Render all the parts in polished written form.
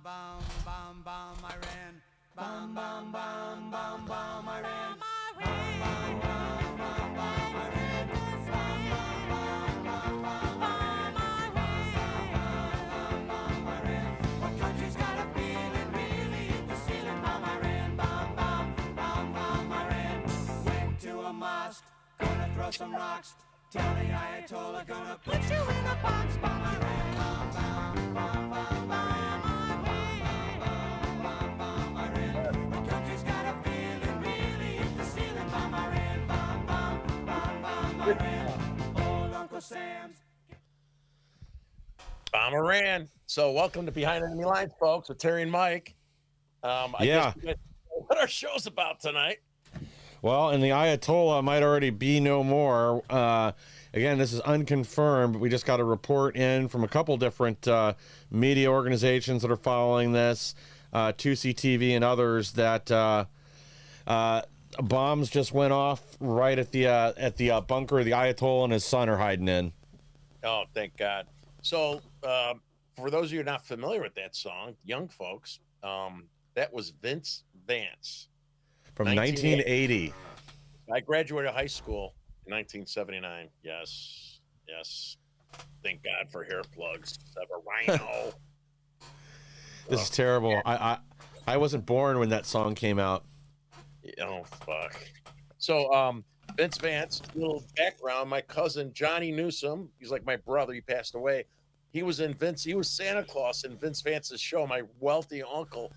bum, bum, bum, Iran. Bum, bum, bum, bum, bum, Iran. Bum, bum, bum, bum, bum, Iran. Bum, bum, bum, bum, bum, Iran. What country's got a feeling really hit the ceiling? Bum, Iran. Bum, bum, bum, bum, Iran. Went to a mosque, gonna throw some rocks. Tell the Ayatollah, gonna put you in a box. Bum, Iran. Bum, bum, bum, bum, Iran. Iran. So welcome to Behind Enemy Lines, folks, with Terry and Mike. I guess what our show's about tonight. Well, and the Ayatollah might already be no more. Again, this is unconfirmed. We just got a report in from a couple different media organizations that are following this, 2CTV and others, that bombs just went off right at the bunker the Ayatollah and his son are hiding in. Oh, thank God. So for those of you not familiar with that song, young folks, that was Vince Vance. From 1980. I graduated high school in 1979. Yes. Thank God for hair plugs. Severino. This is terrible. I wasn't born when that song came out. Oh, fuck. So, Vince Vance, little background. My cousin, Johnny Newsom, he's like my brother. He passed away. He was Santa Claus in Vince Vance's show. My wealthy uncle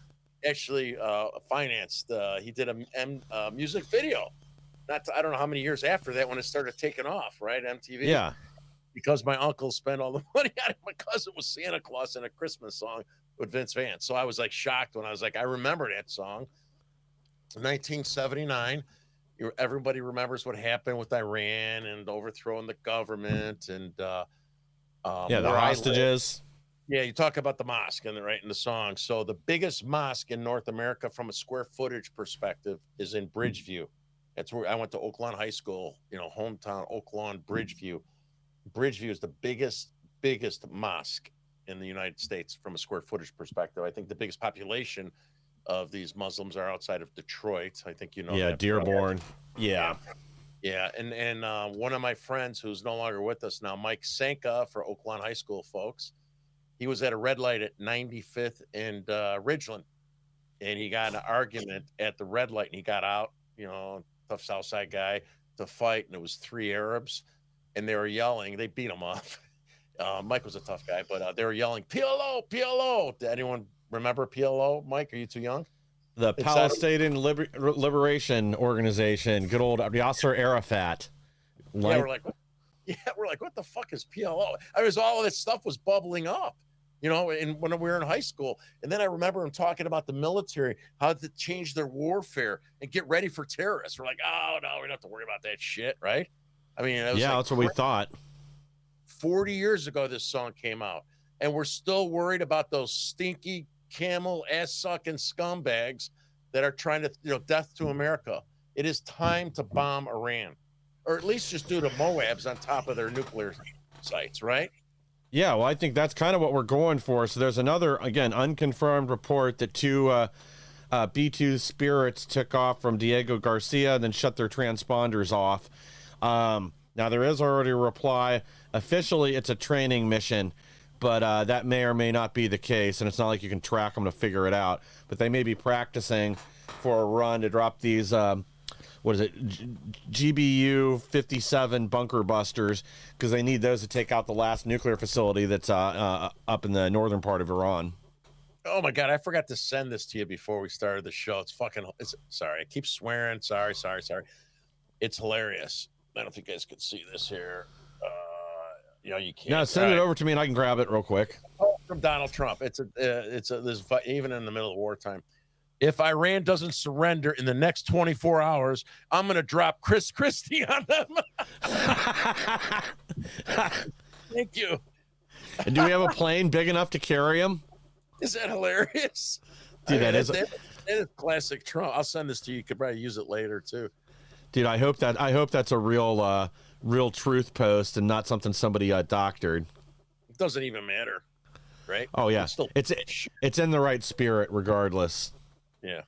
actually financed. He did a music video. I don't know how many years after that when it started taking off, right? MTV. Yeah. Because my uncle spent all the money on it. My cousin was Santa Claus in a Christmas song with Vince Vance. So I was like shocked when I was like, I remember that song. 1979. Everybody remembers what happened with Iran and overthrowing the government and the hostages. Yeah, you talk about the mosque and right in the song. So the biggest mosque in North America from a square footage perspective is in Bridgeview. That's where I went to Oak Lawn High School, hometown Oak Lawn, Bridgeview. Bridgeview is the biggest mosque in the United States from a square footage perspective. I think the biggest population of these Muslims are outside of Detroit. I think that, Dearborn. Yeah. And one of my friends who's no longer with us now, Mike Sanka for Oak Lawn High School folks, he was at a red light at 95th and Ridgeland, and he got in an argument at the red light, and he got out, tough Southside guy, to fight, and it was 3 Arabs, and they were yelling. They beat him up. Mike was a tough guy, but they were yelling, PLO, PLO. Did anyone remember PLO? Mike, are you too young? The Palestinian Liberation Organization, good old Yasser Arafat. We're like, what the fuck is PLO? All of this stuff was bubbling up, and when we were in high school. And then I remember him talking about the military, how to change their warfare and get ready for terrorists. We're like, oh no, we don't have to worry about that shit, right? I mean, that's what we thought. 40 years ago, this song came out, and we're still worried about those stinky camel ass-sucking scumbags that are trying to, death to America. It is time to bomb Iran, or at least just do the Moabs on top of their nuclear sites, right? Yeah, well, I think that's kind of what we're going for. So there's another, again, unconfirmed report that 2 B-2 Spirits took off from Diego Garcia and then shut their transponders off. Now, there is already a reply. Officially, it's a training mission, but that may or may not be the case, and it's not like you can track them to figure it out. But they may be practicing for a run to drop these, GBU 57 bunker busters, because they need those to take out the last nuclear facility that's up in the northern part of Iran. Oh, my God, I forgot to send this to you before we started the show. Sorry, I keep swearing. Sorry. It's hilarious. I don't think you guys can see this here. You can't. No, send it over to me and I can grab it real quick. From Donald Trump. It's even in the middle of wartime. If Iran doesn't surrender in the next 24 hours, I'm going to drop Chris Christie on them. Thank you. And do we have a plane big enough to carry him? Is that hilarious? Dude, that is classic Trump. I'll send this to you. You could probably use it later too. Dude, I hope that's a real truth post and not something somebody doctored. It doesn't even matter. right? Oh yeah, Still, it's in the right spirit regardless. yeah.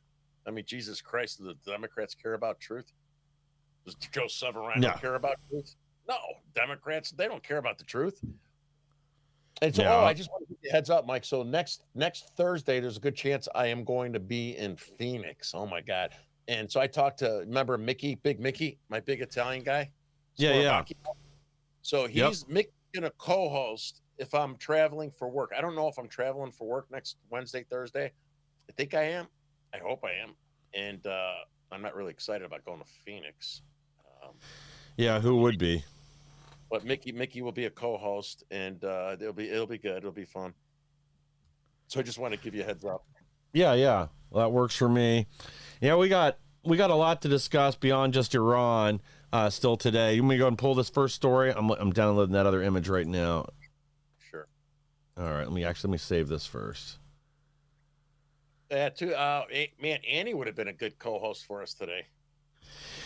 I mean, Jesus Christ, do the Democrats care about truth? Does Joe Severino No. care about truth? No, Democrats, they don't care about the truth. And so, Yeah. I just want to give you a heads up, Mike. So next Thursday, there's a good chance I am going to be in Phoenix. Oh my God. And so I talked to, remember Mickey, Big Mickey, my big Italian guy? Yeah. So Yep. Mick's gonna co-host if I'm traveling for work. I don't know if I'm traveling for work next Wednesday, Thursday. I think I am. I hope I am. And I'm not really excited about going to Phoenix. Yeah, who would be? But Mickey will be a co-host, and it'll be good. It'll be fun. So I just want to give you a heads up. Yeah. Well, that works for me. Yeah, we got a lot to discuss beyond just Iran still today. You want me to go and pull this first story? I'm downloading that other image right now. Sure. All right, let me save this first. Yeah, too. Man, Annie would have been a good co-host for us today.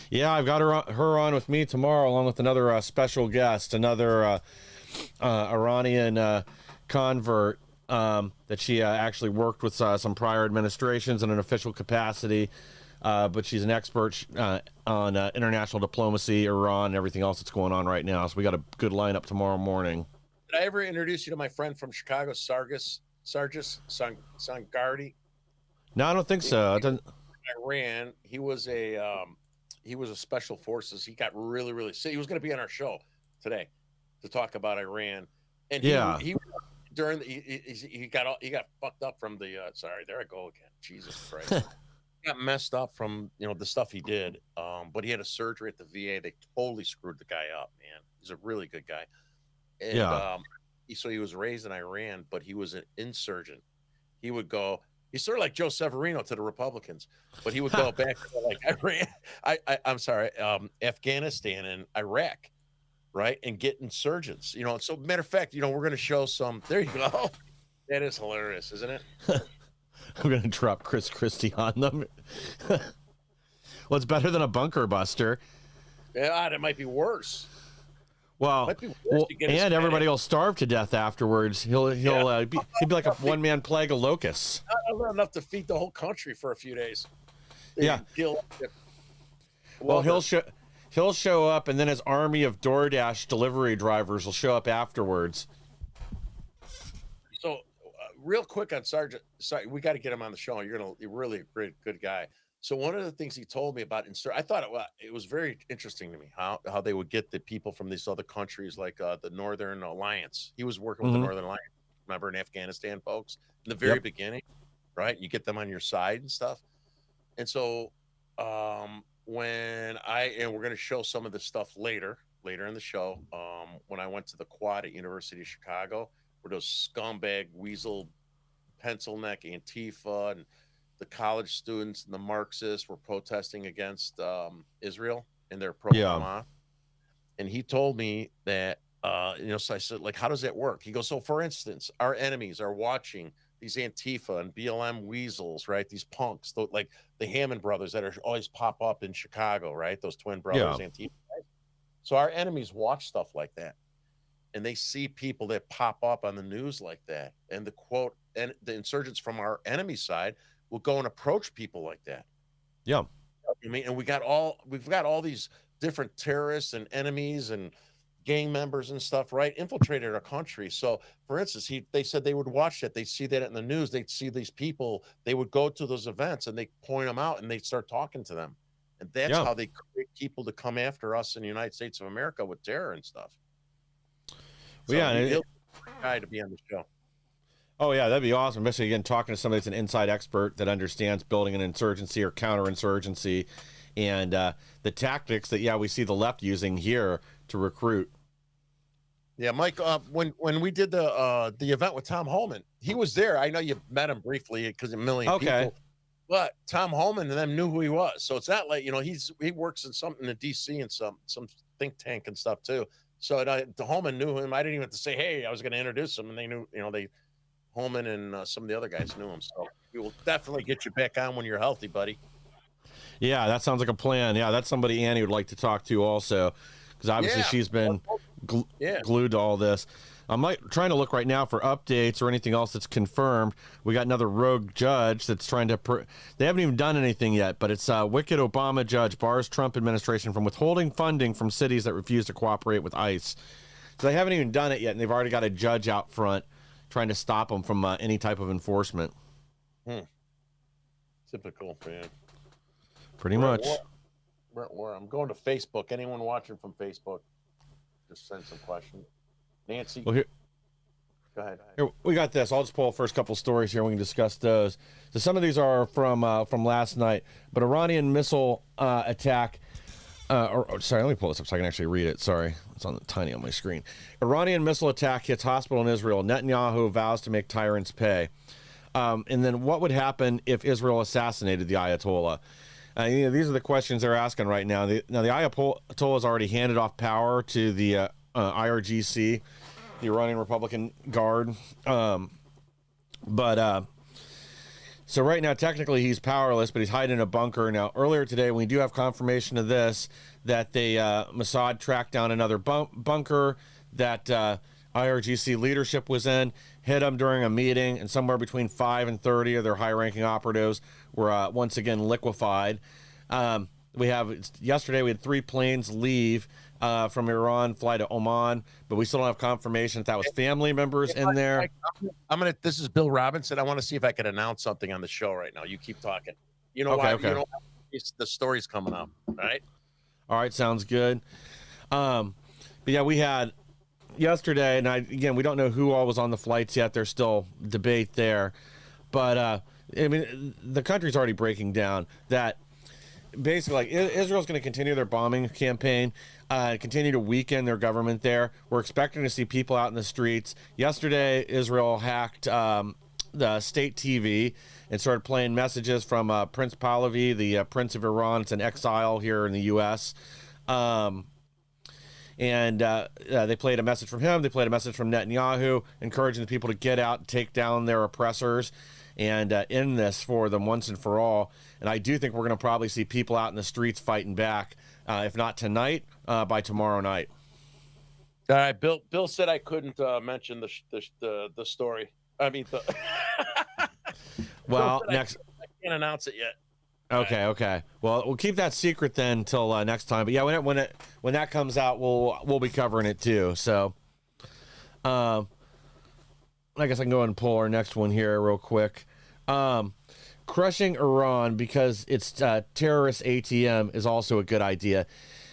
Yeah, I've got her on with me tomorrow, along with another special guest, another Iranian convert that she actually worked with some prior administrations in an official capacity, but she's an expert on international diplomacy, Iran, and everything else that's going on right now. So we got a good lineup tomorrow morning. Did I ever introduce you to my friend from Chicago, Sargis Sangardi? No, I don't think so. Iran. He was a special forces. He got really, really sick. He was going to be on our show today to talk about Iran, and he during the, he got fucked up from the sorry, there I go again. Jesus Christ. He got messed up from the stuff he did. But he had a surgery at the VA. They totally screwed the guy up, man. He's a really good guy. And so he was raised in Iran, but he was an insurgent. He would go. He's sort of like Joe Severino to the Republicans, but he would go back to like Iran. I'm sorry, Afghanistan and Iraq, right, and get insurgents. So matter of fact, we're going to show some. There you go. That is hilarious, isn't it? I'm going to drop Chris Christie on them. Well, it's better than a bunker buster. Yeah, that might be worse. Well, and everybody will starve to death afterwards. He'll be like a one-man plague of locusts. Not enough to feed the whole country for a few days. Well, he'll show up, and then his army of DoorDash delivery drivers will show up afterwards. So, real quick on Sergeant, sorry, we got to get him on the show. You're really a great, good guy. So one of the things he told me about I thought it was very interesting to me how they would get the people from these other countries like the Northern Alliance. He was working with the Northern Alliance, remember, in Afghanistan, folks, in the very beginning, right? You get them on your side and stuff. And so when we're going to show some of this stuff later in the show, when I went to the quad at University of Chicago, where those scumbag weasel pencil neck Antifa and the college students and the Marxists were protesting against Israel and their pro-Hamas. And he told me that, so I said, like, how does that work? He goes, so for instance, our enemies are watching these Antifa and BLM weasels, right? These punks, like the Hammond brothers that are always pop up in Chicago, right? Those twin brothers, Antifa. Right? So our enemies watch stuff like that. And they see people that pop up on the news like that. And and the insurgents from our enemy side will go and approach people like that. Yeah. I mean, and we've got all these different terrorists and enemies and gang members and stuff, right? Infiltrated our country. So for instance, they said they would watch that. They'd see that in the news. They'd see these people, they would go to those events and they point them out and they start talking to them. And that's how they create people to come after us in the United States of America with terror and stuff. Well, so he'll guy to be on the show. Oh, yeah, that'd be awesome. Especially, again, talking to somebody that's an inside expert that understands building an insurgency or counterinsurgency and the tactics that, we see the left using here to recruit. Yeah, Mike, when we did the event with Tom Holman, he was there. I know you met him briefly because a million people. But Tom Holman and them knew who he was. So it's not like, he works in something in D.C. and some think tank and stuff, too. So the Holman knew him. I didn't even have to say, hey, I was going to introduce him. And they knew, Holman and some of the other guys knew him. So we will definitely get you back on when you're healthy, buddy. Yeah, that sounds like a plan. Yeah, that's somebody Annie would like to talk to also, because obviously she's been glued to all this. I'm trying to look right now for updates or anything else that's confirmed. We got another rogue judge that's trying to. They haven't even done anything yet, but it's a wicked Obama judge bars Trump administration from withholding funding from cities that refuse to cooperate with ICE. So they haven't even done it yet, and they've already got a judge out front trying to stop them from any type of enforcement. Typical, man. Pretty much. I'm going to Facebook. Anyone watching from Facebook, just send some questions. Nancy, Well, here, go ahead. Here, we got this. I'll just pull the first couple stories here. We can discuss those. So some of these are from last night, but Iranian missile attack. Sorry, let me pull this up so I can actually read it. Sorry, it's tiny on my screen. Iranian missile attack hits hospital in Israel. Netanyahu vows to make tyrants pay. And then what would happen if Israel assassinated the Ayatollah? These are the questions they're asking right now. The Ayatollah has already handed off power to the IRGC, the Iranian Republican Guard. So right now, technically, he's powerless, but he's hiding in a bunker. Now, earlier today, we do have confirmation of this, that Mossad tracked down another bunker that IRGC leadership was in, hit him during a meeting, and somewhere between 5 and 30 of their high-ranking operatives were once again liquefied. Yesterday we had 3 planes leave from Iran, fly to Oman, but we still don't have confirmation that was family members in there. This is Bill Robinson. I want to see if I could announce something on the show right now. You keep talking. You know why? Okay. You know, the story's coming up. All right, sounds good. But yeah, we had yesterday, and we don't know who all was on the flights yet. There's still debate there, but the country's already breaking down. That basically, Israel's going to continue their bombing campaign, continue to weaken their government there. We're expecting to see people out in the streets. Yesterday, Israel hacked the state TV and started playing messages from Prince Pahlavi, the Prince of Iran. It's in exile here in the U.S. They played a message from him. They played a message from Netanyahu, encouraging the people to get out and take down their oppressors and end this for them once and for all. And I do think we're going to probably see people out in the streets fighting back, if not tonight, by tomorrow night. All right, Bill said I couldn't mention the story. I mean, well, next I can't announce it yet. Okay. Well, we'll keep that secret then until next time. But yeah, when that comes out, we'll be covering it too. So, I guess I can go ahead and pull our next one here real quick. Crushing Iran because it's terrorist ATM is also a good idea.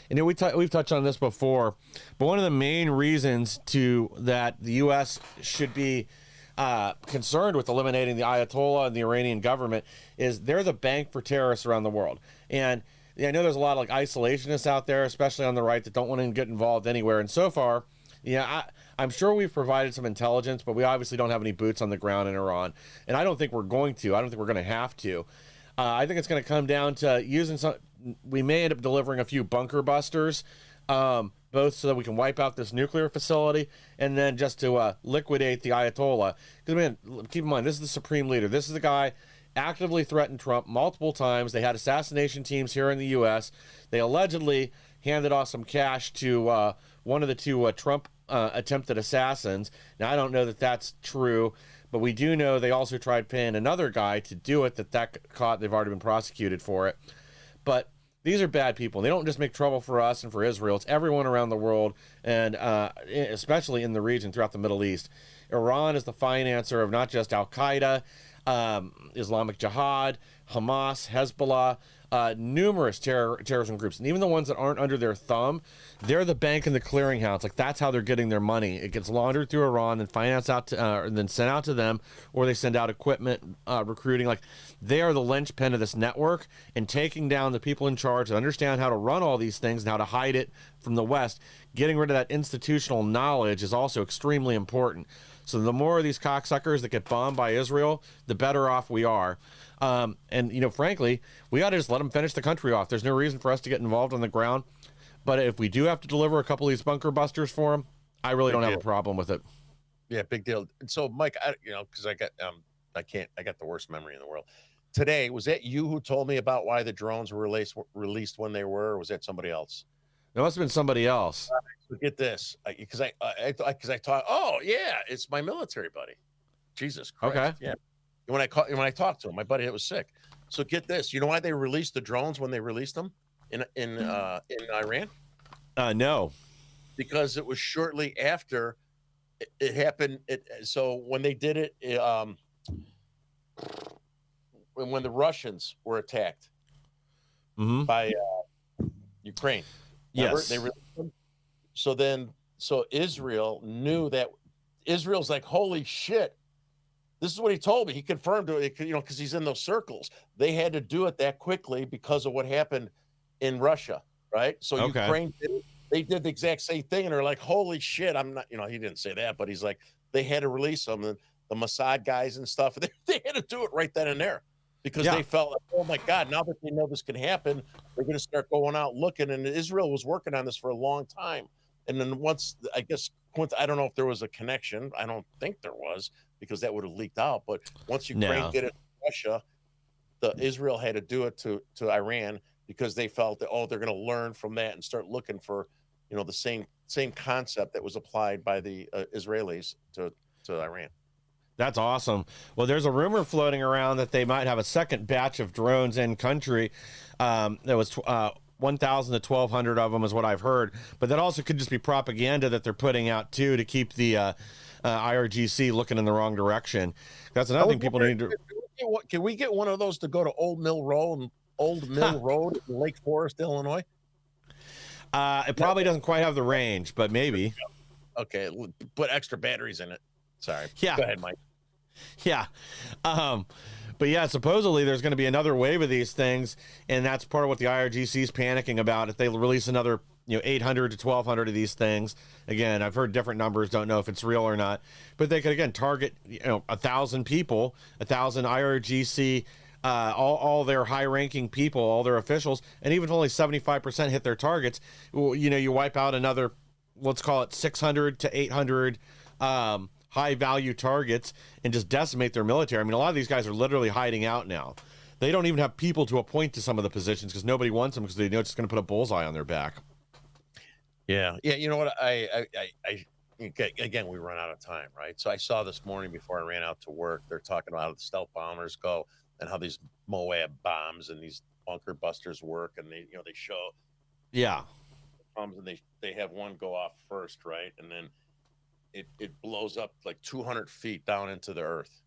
And we've touched on this before, but one of the main reasons that the U.S. should be concerned with eliminating the Ayatollah and the Iranian government is they're the bank for terrorists around the world. And I know there's a lot of isolationists out there, especially on the right, that don't want to get involved anywhere. And so far, I'm sure we've provided some intelligence, but we obviously don't have any boots on the ground in Iran. And I don't think we're going to. I don't think we're going to have to. I think it's going to come down to using some. We may end up delivering a few bunker busters, both so that we can wipe out this nuclear facility and then just to liquidate the Ayatollah. Because, man, keep in mind, this is the supreme leader. This is the guy actively threatened Trump multiple times. They had assassination teams here in the U.S. They allegedly handed off some cash to one of the 2 Trump attempted assassins. Now, I don't know that that's true, but we do know they also tried paying another guy to do it that caught. They've already been prosecuted for it. But these are bad people. They don't just make trouble for us and for Israel. It's everyone around the world, and especially in the region throughout the Middle East. Iran is the financer of not just Al-Qaeda, Islamic Jihad, Hamas, Hezbollah, numerous terrorism groups. And even the ones that aren't under their thumb, they're the bank and the clearinghouse. That's how they're getting their money. It gets laundered through Iran and financed out to, and then sent out to them, or they send out equipment, recruiting. They are the linchpin of this network, and taking down the people in charge that understand how to run all these things and how to hide it from the West. Getting rid of that institutional knowledge is also extremely important. So the more of these cocksuckers that get bombed by Israel, the better off we are. And frankly, we ought to just let them finish the country off. There's no reason for us to get involved on the ground. But if we do have to deliver a couple of these bunker busters for them, I really don't have a problem with it. Yeah, big deal. And so, Mike, because I got the worst memory in the world. Today, was that you who told me about why the drones were released when they were, or was that somebody else? It must have been somebody else. So get this, because I thought, oh yeah, it's my military buddy. Jesus Christ. Okay. Yeah. When I talked to him, my buddy that was sick. So get this. You know why they released the drones when they released them in Iran? No. Because it was shortly after it happened. So when they did it, when the Russians were attacked by Ukraine, remember? Yes. They released them. So Israel knew that. Israel's like, holy shit. This is what he told me. He confirmed it, because he's in those circles. They had to do it that quickly because of what happened in Russia, right? So Okay. Ukraine they did the exact same thing, and they're like, holy shit, I'm not, he didn't say that, but he's like, they had to release them, and the Mossad guys and stuff, they had to do it right then and there because they felt like, oh my God, now that they know this can happen, they're going to start going out looking, and Israel was working on this for a long time. And then once, I don't know if there was a connection. I don't think there was, because that would have leaked out. But once Ukraine did it to Russia, Israel had to do it to Iran because they felt that, they're going to learn from that and start looking for, the same concept that was applied by the Israelis to Iran. That's awesome. Well, there's a rumor floating around that they might have a second batch of drones in country. There was 1,000 to 1,200 of them is what I've heard. But that also could just be propaganda that they're putting out, too, to keep the IRGC looking in the wrong direction. That's another thing people need to... Can we get one of those to go to Old Mill Road in Lake Forest, Illinois? It probably doesn't quite have the range, but maybe. Okay, put extra batteries in it. Sorry. Yeah. Go ahead, Mike. Yeah. But yeah, supposedly there's going to be another wave of these things, and that's part of what the IRGC is panicking about. If they release another, 800 to 1,200 of these things, again, I've heard different numbers, don't know if it's real or not, but they could again target, 1,000 people, 1,000 IRGC, all their high-ranking people, all their officials, and even if only 75% hit their targets, you wipe out another, let's call it 600 to 800. High value targets and just decimate their military. I mean, a lot of these guys are literally hiding out now. They don't even have people to appoint to some of the positions because nobody wants them because they know it's going to put a bullseye on their back. Yeah. You know what? Again, we run out of time, right? So I saw this morning before I ran out to work, they're talking about how the stealth bombers go and how these Moab bombs and these bunker busters work, and they show bombs, and they have one go off first, right, and then it blows up like 200 feet down into the earth.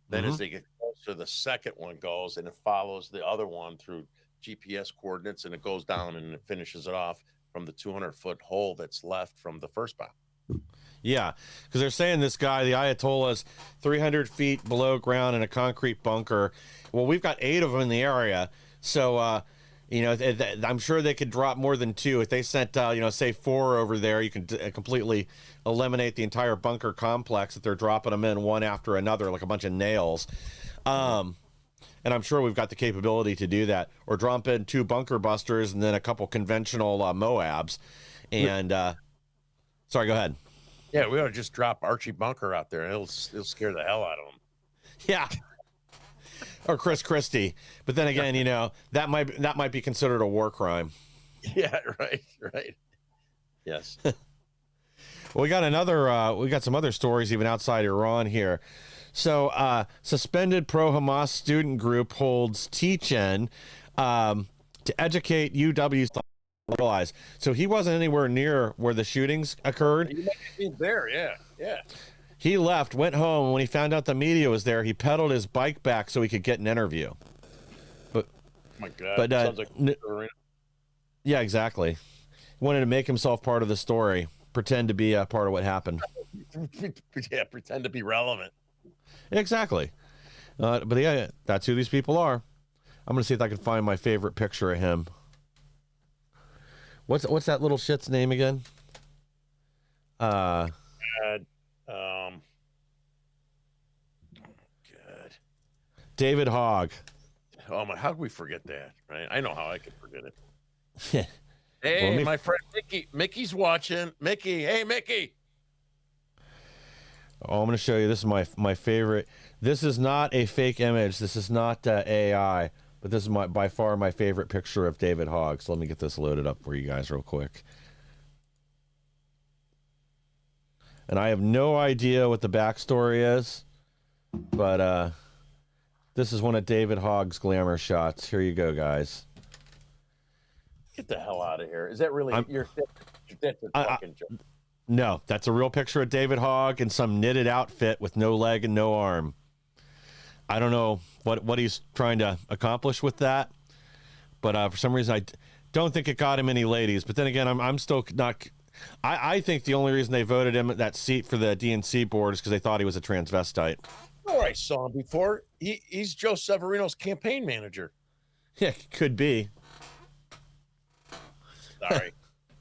Then as they get closer, the second one goes and it follows the other one through GPS coordinates, and it goes down and it finishes it off from the 200-foot hole that's left from the first bomb. Yeah, because they're saying this guy, the Ayatollah's 300 feet below ground in a concrete bunker. Well, we've got 8 of them in the area, so I'm sure they could drop more than 2. If they sent, say 4 over there, you can completely eliminate the entire bunker complex that they're dropping them in one after another, like a bunch of nails. And I'm sure we've got the capability to do that, or drop in 2 bunker busters and then a couple conventional Moabs. And sorry, go ahead. Yeah, we ought to just drop Archie Bunker out there, and it'll scare the hell out of them. Yeah. Or Chris Christie, but then again, that might be considered a war crime. Yeah, right. Yes. Well, we got some other stories even outside Iran here. So, suspended pro-Hamas student group holds teach-in to educate UW's realize. So he wasn't anywhere near where the shootings occurred. He was there, yeah. He left, went home, and when he found out the media was there, he pedaled his bike back so he could get an interview. But, oh my God, but sounds like yeah, exactly. Wanted to make himself part of the story, pretend to be a part of what happened. Yeah, pretend to be relevant. Exactly. But yeah, that's who these people are. I'm gonna see if I can find my favorite picture of him. What's that little shit's name again? God. David Hogg. Oh my! How could we forget that? Right? I know how I could forget it. Yeah. Hey, Well, my friend Mickey. Mickey's watching. Mickey. Hey, Mickey. Oh, I'm going to show you. This is my favorite. This is not a fake image. This is not AI. But this is by far my favorite picture of David Hogg. So let me get this loaded up for you guys real quick. And I have no idea what the backstory is, but this is one of David Hogg's glamour shots. Here you go, guys. Get the hell out of here. Is that really that's a fucking joke? No, that's a real picture of David Hogg in some knitted outfit with no leg and no arm. I don't know what he's trying to accomplish with that, but for some reason I don't think it got him any ladies. But then again, I'm still not. I think the only reason they voted him at that seat for the DNC board is because they thought he was a transvestite. Oh, I saw him before. He's Joe Severino's campaign manager. Yeah, could be. Sorry.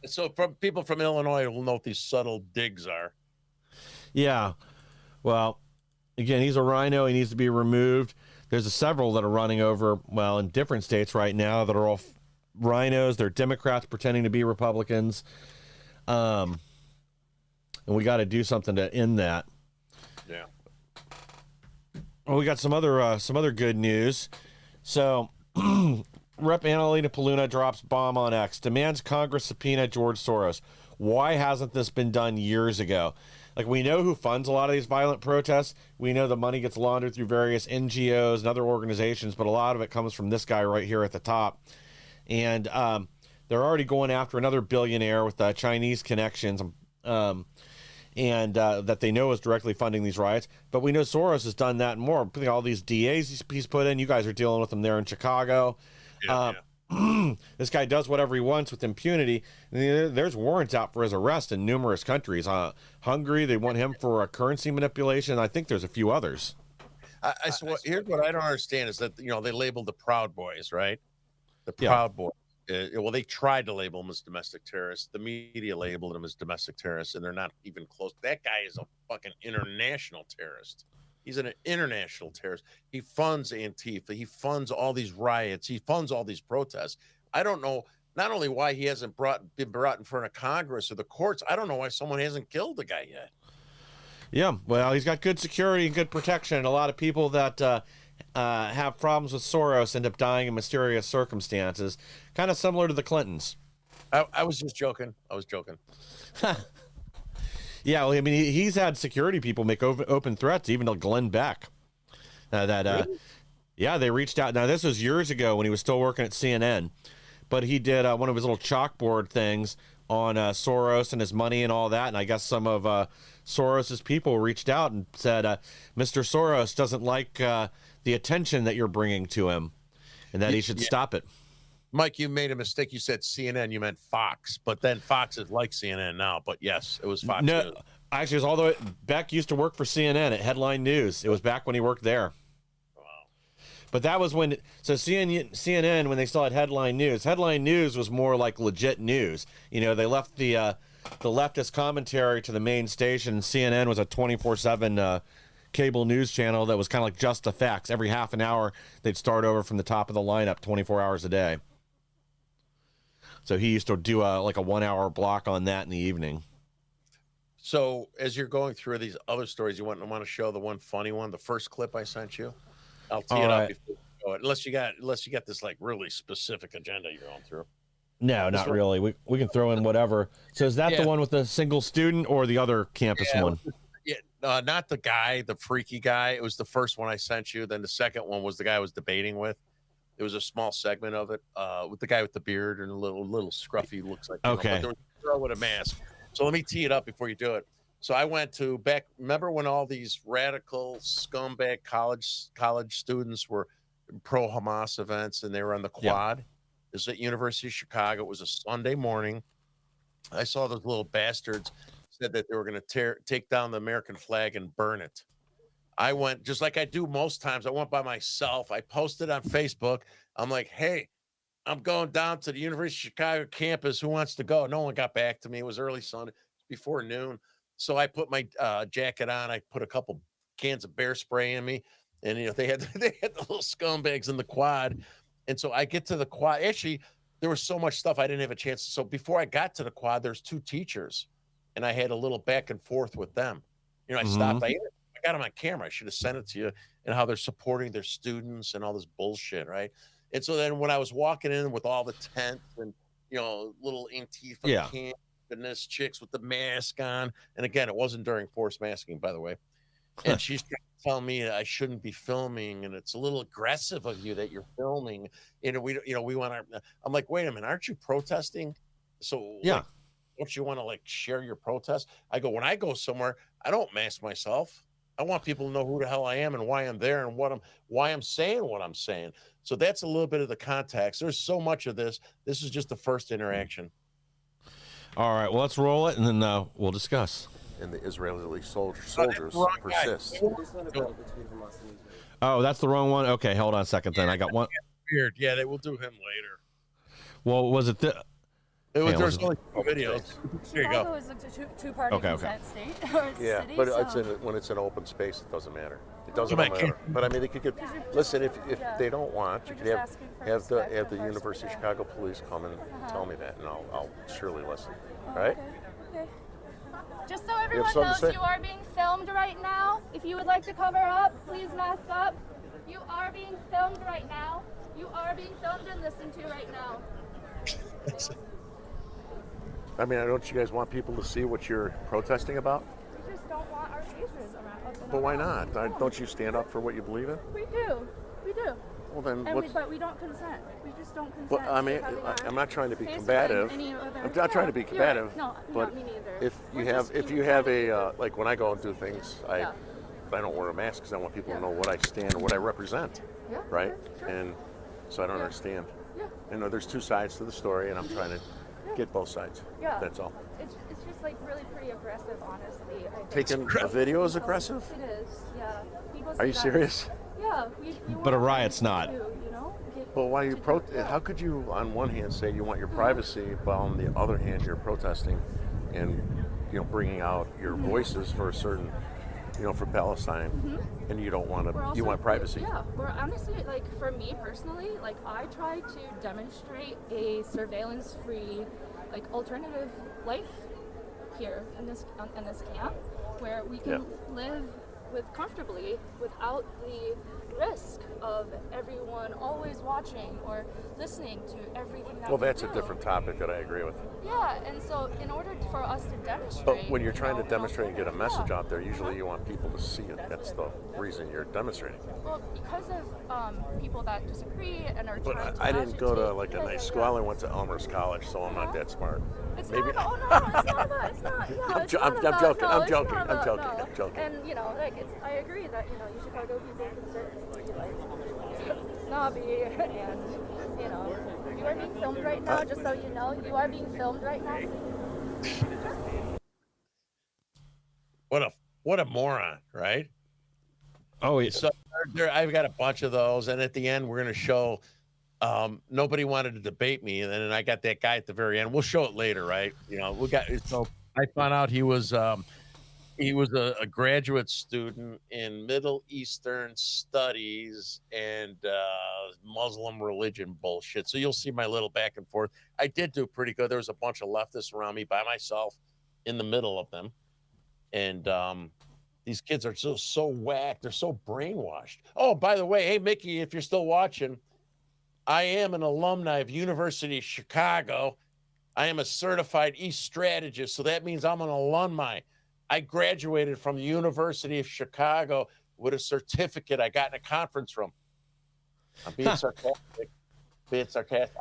So from people from Illinois will know what these subtle digs are. Yeah. Well, again, he's a rhino. He needs to be removed. There's several that are running over, well, in different states right now that are all rhinos. They're Democrats pretending to be Republicans. And we got to do something to end that. Yeah. Well, we got some other good news. So, Rep. Annalena Paluna drops bomb on X, demands Congress subpoena George Soros. Why hasn't this been done years ago? Like, we know who funds a lot of these violent protests. We know the money gets laundered through various NGOs and other organizations, but a lot of it comes from this guy right here at the top. And they're already going after another billionaire with Chinese connections, and that they know is directly funding these riots. But we know Soros has done that and more. All these DAs he's put in. You guys are dealing with them there in Chicago. Yeah. This guy does whatever he wants with impunity. And there's warrants out for his arrest in numerous countries. Hungary, they want him for currency manipulation. I think there's a few others. I swear, here's what I don't understand is that, they labeled the Proud Boys, right? The Yeah. Proud Boys. Well, they tried to label them as domestic terrorists. The media labeled them as domestic terrorists, and they're not even close. That guy is a fucking international terrorist. He's an international terrorist. He funds Antifa. He funds all these riots. He funds all these protests. I don't know, not only why he hasn't been brought in front of Congress or the courts, I don't know why someone hasn't killed the guy yet. Yeah, well, he's got good security and good protection. And a lot of people that have problems with Soros end up dying in mysterious circumstances, kind of similar to the Clintons. I was just joking. Yeah, well, I mean, he's had security people make open threats, even to Glenn Beck. Really? Yeah, they reached out. Now, this was years ago when he was still working at CNN, but he did one of his little chalkboard things on Soros and his money and all that. And I guess some of Soros's people reached out and said, Mr. Soros doesn't like the attention that you're bringing to him, and that he should stop it. Mike, you made a mistake. You said CNN, you meant Fox, but then Fox is like CNN now. But yes, it was Fox. No, actually, it was all the way. Beck used to work for CNN at Headline News. It was back when he worked there. Wow. But that was when, so CNN, when they still had Headline News was more like legit news. They left the leftist commentary to the main station. CNN was a 24/7 cable news channel that was kind of like just the facts. Every half an hour, they'd start over from the top of the lineup 24 hours a day. So he used to do like a 1 hour block on that in the evening. So as you're going through these other stories, you want to show the one funny one, the first clip I sent you? I'll tee it up before you go. Unless you got this like really specific agenda you're going through. No, not really. We can throw in whatever. So is that the one with the single student or the other campus one? Yeah, not the guy, the freaky guy. It was the first one I sent you. Then the second one was the guy I was debating with. It was a small segment of it with the guy with the beard and a little scruffy looks like. Okay. But there was a girl with a mask. So let me tee it up before you do it. So I went to remember when all these radical scumbag college students were pro Hamas events and they were on the quad? Yeah. This was at University of Chicago. It was a Sunday morning. I saw those little bastards said that they were going to take down the American flag and burn it. I went, just like I do most times, I went by myself. I posted on Facebook. I'm like, hey, I'm going down to the University of Chicago campus. Who wants to go? No one got back to me. It was early Sunday, before noon. So I put my jacket on. I put a couple cans of bear spray in me. And, they had the little scumbags in the quad. And so I get to the quad. Actually, there was so much stuff I didn't have a chance. So before I got to the quad, there's two teachers. And I had a little back and forth with them. I stopped. I got them on camera. I should have sent it to you, and how they're supporting their students and all this bullshit, right? And so then when I was walking in with all the tents and, little Antifa camp and this chicks with the mask on, and again, it wasn't during forced masking, by the way. And she's trying to tell me I shouldn't be filming, and it's a little aggressive of you that you're filming. We want to. I'm like, wait a minute, aren't you protesting? So Yeah. don't you want to share your protest? I go, when I go somewhere, I don't mask myself. I want people to know who the hell I am and why I'm there and why I'm saying what I'm saying. So that's a little bit of the context. There's so much of this. This is just the first interaction. All right, well, let's roll it, and then we'll discuss. And the Israeli soldiers persist. Oh, that's the wrong one? Okay, hold on a second then. I got one. Weird. Yeah, they will do him later. Well, was it there's only two videos. There you go. Chicago is a two-party consent state or yeah, city, but so. when it's an open space, it doesn't matter. It doesn't matter. But I mean, they could get. Listen, if they don't want, you could have the University of Chicago police come and tell me that, and I'll surely listen. All right. Okay. Just so everyone knows, you are being filmed right now. If you would like to cover up, please mask up. You are being filmed right now. You are being filmed and listened to right now. I mean, don't you guys want people to see what you're protesting about? We just don't want our faces around. But why not? Don't you stand up for what you believe in? We do. Well, then But we don't consent. We just don't consent. Well, I mean, I'm not trying to be combative. I'm not trying to be combative. No, but me neither. if you have a like when I go and do things, I don't wear a mask because I want people to know what I stand and what I represent. Yeah, right? Sure. And so I don't understand. Yeah. There's two sides to the story, and I'm trying to get both sides. Yeah. That's all. It's just really pretty aggressive, honestly. Taking a video is aggressive? It is, yeah. Are you serious? Yeah. But a riot's not. But why you how could you on one hand say you want your privacy, but on the other hand you're protesting and bringing out your voices for a certain for Palestine, and you don't want to you want privacy? Yeah, we're honestly for me personally, I try to demonstrate a surveillance-free alternative life here in this camp where we can live comfortably without the risk of everyone always watching or listening to everything that Well, we that's do. a different topic that I agree with. Yeah, and so in order for us to demonstrate... But when you're trying to demonstrate and get a message out there, usually you want people to see it. That's the reason you're demonstrating. Well, because of people that disagree and are trying to I didn't go to agitate, a nice school. I went to Elmer's College, so I'm not that smart. It's Maybe. not. Oh no, it's not about. It's not. Yeah, it's I'm not about, joking. no, I'm it's joking. not I'm about, joking. no. I'm joking. And I agree that you Chicago people can certainly be snobby, and you are being filmed right now. Just so you know, you are being filmed right now. What a moron, right? Oh, yeah. So I've got a bunch of those, and at the end we're going to show. Nobody wanted to debate me, and then I got that guy at the very end. We'll show it later, right? So I found out he was a graduate student in Middle Eastern studies and Muslim religion bullshit. So you'll see my little back and forth. I did do pretty good. There was a bunch of leftists around me by myself in the middle of them, and these kids are so whacked. They're so brainwashed. Oh, by the way, hey Mickey, if you're still watching, I am an alumni of University of Chicago. I am a certified East strategist, so that means I'm an alumni. I graduated from the University of Chicago with a certificate I got in a conference room. I'm being sarcastic.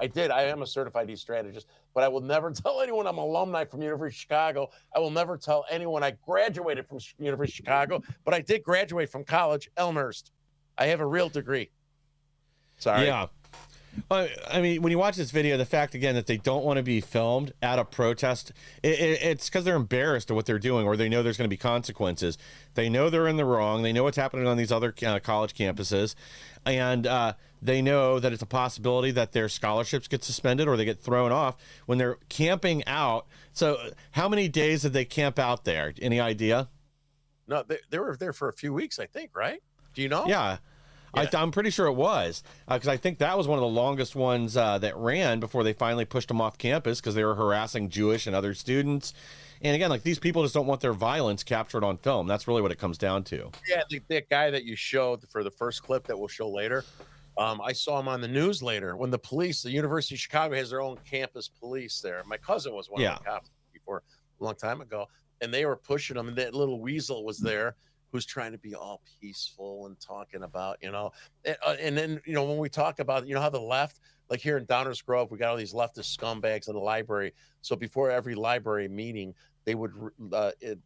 I did. I am a certified East strategist, but I will never tell anyone I'm an alumni from University of Chicago. I will never tell anyone I graduated from University of Chicago, but I did graduate from college, Elmhurst. I have a real degree. Sorry. Yeah. I mean, when you watch this video, the fact again that they don't want to be filmed at a protest, it's because they're embarrassed of what they're doing, or they know there's going to be consequences. They know they're in the wrong. They know what's happening on these other college campuses, and they know that it's a possibility that their scholarships get suspended or they get thrown off when they're camping out. So, how many days did they camp out there? Any idea? No, they were there for a few weeks, I think. Right? Do you know? Yeah. Yeah. I'm pretty sure it was because I think that was one of the longest ones that ran before they finally pushed them off campus because they were harassing Jewish and other students. And again, these people just don't want their violence captured on film. That's really what it comes down to. Yeah, that guy that you showed for the first clip that we'll show later, I saw him on the news later when the police, the University of Chicago has their own campus police there. My cousin was one Yeah. of the cops before a long time ago, and they were pushing him. And that little weasel was there who's trying to be all peaceful and talking about, and then, when we talk about, how the left, like here in Downers Grove, we got all these leftist scumbags in the library. So before every library meeting, they would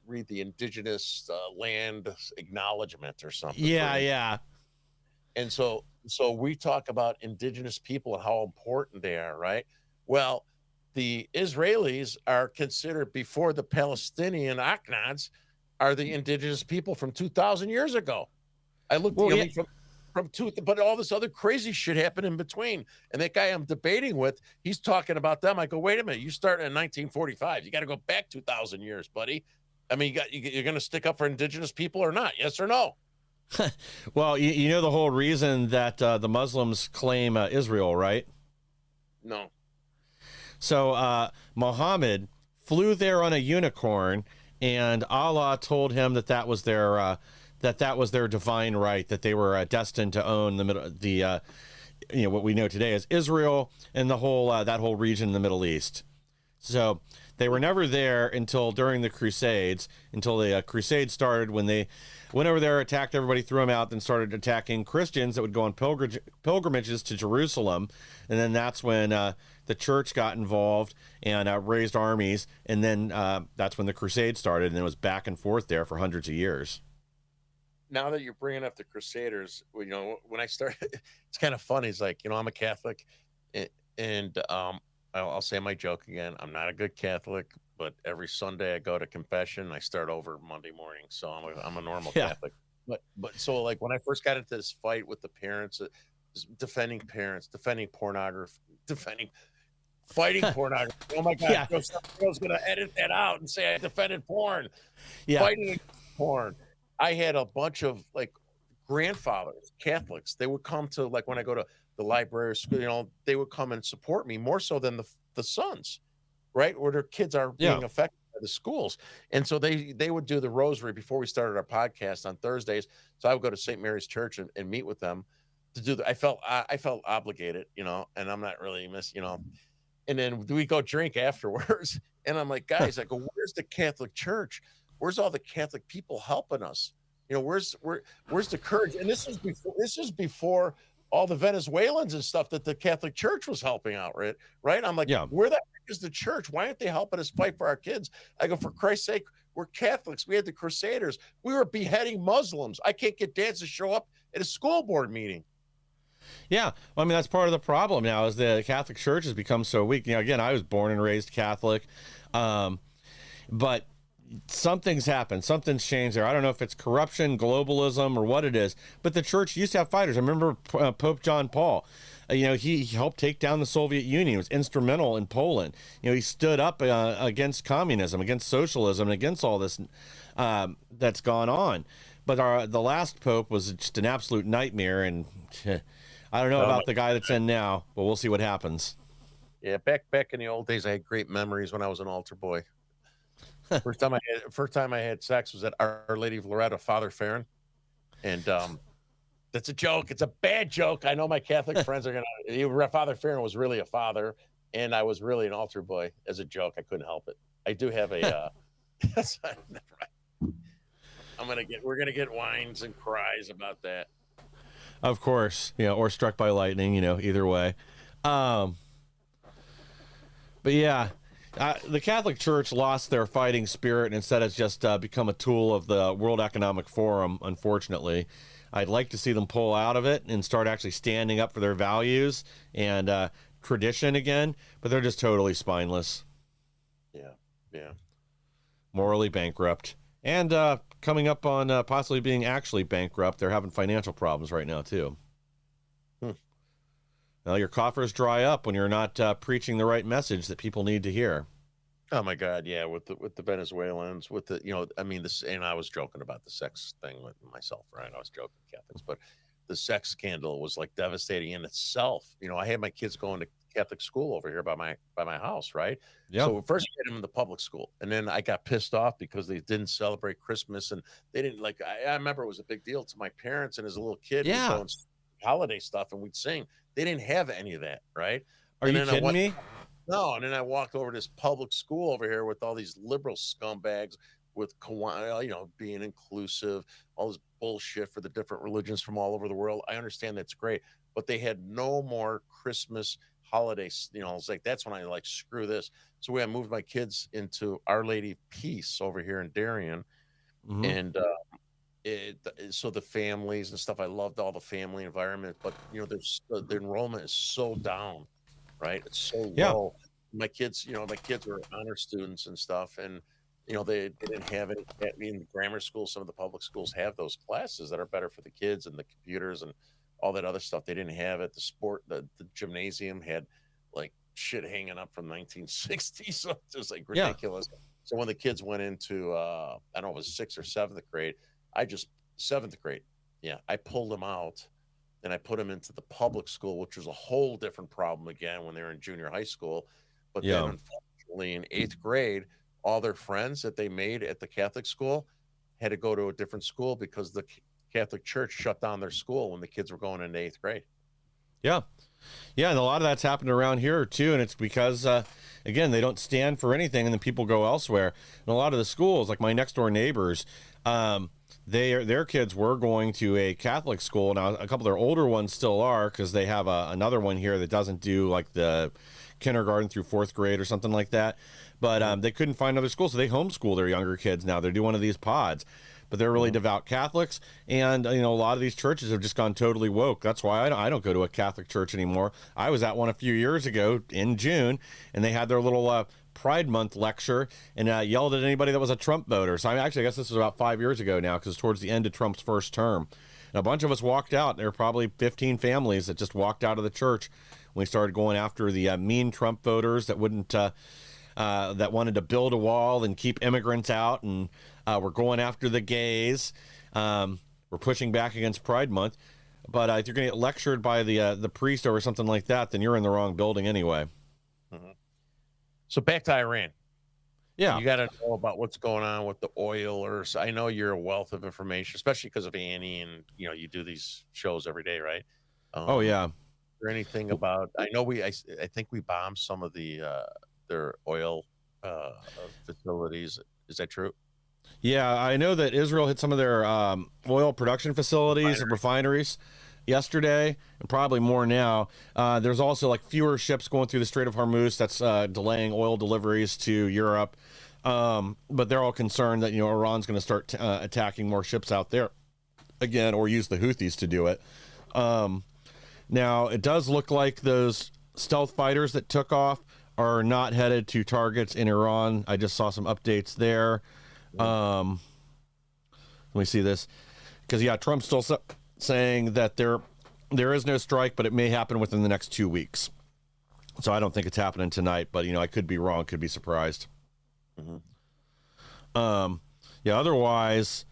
read the indigenous land acknowledgement or something. Yeah, yeah. And so we talk about indigenous people and how important they are, right? Well, the Israelis are considered, before the Palestinian Aknads, are the indigenous people from 2,000 years ago. I looked, Well, yeah. but all this other crazy shit happened in between. And that guy I'm debating with, he's talking about them. I go, wait a minute, you started in 1945. You got to go back 2,000 years, buddy. I mean, you're going to stick up for indigenous people or not? Yes or no? Well, you know the whole reason that the Muslims claim Israel, right? No. So Muhammad flew there on a unicorn, and Allah told him that was their divine right, that they were destined to own what we know today as Israel and the whole that whole region in the Middle East. So they were never there until during the Crusades, until the Crusades started, when they went over there, attacked everybody, threw them out, then started attacking Christians that would go on pilgrimages to Jerusalem. And then that's when the church got involved and raised armies. And then that's when the Crusades started, and it was back and forth there for hundreds of years. Now that you're bringing up the Crusaders, when I started, it's kind of funny. It's like, I'm a Catholic, and I'll say my joke again. I'm not a good Catholic, but every Sunday I go to confession. I start over Monday morning, so I'm a normal Catholic. But so, like, when I first got into this fight with the parents, defending pornography, fighting pornography. Oh my God, Yeah. Girl's gonna edit that out and say I defended porn. Yeah. Fighting against porn. I had a bunch of grandfathers, Catholics. They would come to, when I go to the library or school, they would come and support me more so than the sons, right? Where their kids are being affected by the schools. And so they would do the rosary before we started our podcast on Thursdays. So I would go to St. Mary's Church and meet with them to do I felt obligated, and I'm not really and then we go drink afterwards. And I'm like, guys, I go, where's the Catholic Church? Where's all the Catholic people helping us? Where's the courage? And this is before all the Venezuelans and stuff that the Catholic Church was helping out, right? I'm like, where the heck is the church? Why aren't they helping us fight for our kids? I go, for Christ's sake, we're Catholics. We had the Crusaders. We were beheading Muslims. I can't get dads to show up at a school board meeting. Yeah, I mean, that's part of the problem now, is the Catholic Church has become so weak. Again, I was born and raised Catholic, but something's happened. Something's changed there. I don't know if it's corruption, globalism, or what it is, but the church used to have fighters. I remember Pope John Paul. He helped take down the Soviet Union. He was instrumental in Poland. He stood up against communism, against socialism, and against all this that's gone on. But the last pope was just an absolute nightmare, and I don't know about the guy that's in now, but we'll see what happens. Yeah, back in the old days, I had great memories when I was an altar boy. First time I had sex was at Our Lady of Loretto, Father Farron, and that's a joke. It's a bad joke. I know my Catholic friends are gonna. Father Farron was really a father, and I was really an altar boy. As a joke, I couldn't help it. I do have a. We're gonna get whines and cries about that. Of course, or struck by lightning. Either way. But yeah. The Catholic Church lost their fighting spirit, and instead has just become a tool of the World Economic Forum, unfortunately. I'd like to see them pull out of it and start actually standing up for their values and tradition again, but they're just totally spineless. Yeah. Morally bankrupt. And coming up on possibly being actually bankrupt. They're having financial problems right now, too. Well, your coffers dry up when you're not preaching the right message that people need to hear. Oh my God, yeah, with the Venezuelans, with the this, and I was joking about the sex thing with myself, right? I was joking with Catholics, but the sex scandal was devastating in itself. I had my kids going to Catholic school over here by my house, right? Yeah. So first I had them in the public school, and then I got pissed off because they didn't celebrate Christmas, and they didn't I remember it was a big deal to my parents, and as a little kid, Yeah. going to holiday stuff and we'd sing. They didn't have any of that, right? Are And you then I kidding went, me? no, and then I walked over to this public school over here with all these liberal scumbags with being inclusive, all this bullshit for the different religions from all over the world. I understand that's great, but they had no more Christmas holidays. I was like, that's when I like screw this. So I moved my kids into Our Lady Peace over here in Darien, Mhm. and so the families and stuff. I loved all the family environment, but there's the enrollment is so down, right? It's so Yeah. low. My kids were honor students and stuff, and they didn't have any. I mean, the grammar schools, some of the public schools have those classes that are better for the kids and the computers and all that other stuff. They didn't have it. The gymnasium had like shit hanging up from 1960, so it was like Yeah. ridiculous. So when the kids went into I don't know, it was 6th or 7th grade, I just 7th grade, yeah, I pulled them out and I put them into the public school, which was a whole different problem again when they were in junior high school. But then, Yeah. unfortunately, in 8th grade, all their friends that they made at the Catholic school had to go to a different school because the Catholic Church shut down their school when the kids were going into 8th grade. Yeah. Yeah, and a lot of that's happened around here too, and it's because again, they don't stand for anything, and then people go elsewhere. And a lot of the schools, like my next door neighbors, their kids were going to a Catholic school. Now, a couple of their older ones still are, because they have another one here that doesn't do like the kindergarten through 4th grade or something like that. But they couldn't find other schools, so they homeschool their younger kids now. They're doing one of these pods. But they're really devout Catholics, and a lot of these churches have just gone totally woke. That's why I don't go to a Catholic church anymore. I was at one a few years ago in June, and they had their little Pride Month lecture and yelled at anybody that was a Trump voter. So I guess this was about 5 years ago now, because towards the end of Trump's first term. And a bunch of us walked out. There were probably 15 families that just walked out of the church when we started going after the mean Trump voters that wouldn't that wanted to build a wall and keep immigrants out, and we're going after the gays. We're pushing back against Pride Month. But if you're going to get lectured by the priest over something like that, then you're in the wrong building anyway. Mm-hmm. So back to Iran. Yeah. You got to know about what's going on with the oil. Or I know you're a wealth of information, especially because of Annie, and you do these shows every day, right? Oh yeah. Or anything about? I know I think we bombed some of their oil facilities. Is that true? Yeah, I know that Israel hit some of their oil production facilities, refineries yesterday, and probably more now. There's also like fewer ships going through the Strait of Hormuz. That's delaying oil deliveries to Europe. But they're all concerned that Iran's going to start attacking more ships out there again, or use the Houthis to do it. Now, it does look like those stealth fighters that took off are not headed to targets in Iran. I just saw some updates there. Let me see this, because Trump's still saying that there is no strike, but it may happen within the next 2 weeks. So I don't think it's happening tonight, but I could be wrong, could be surprised. Mm-hmm. Otherwise,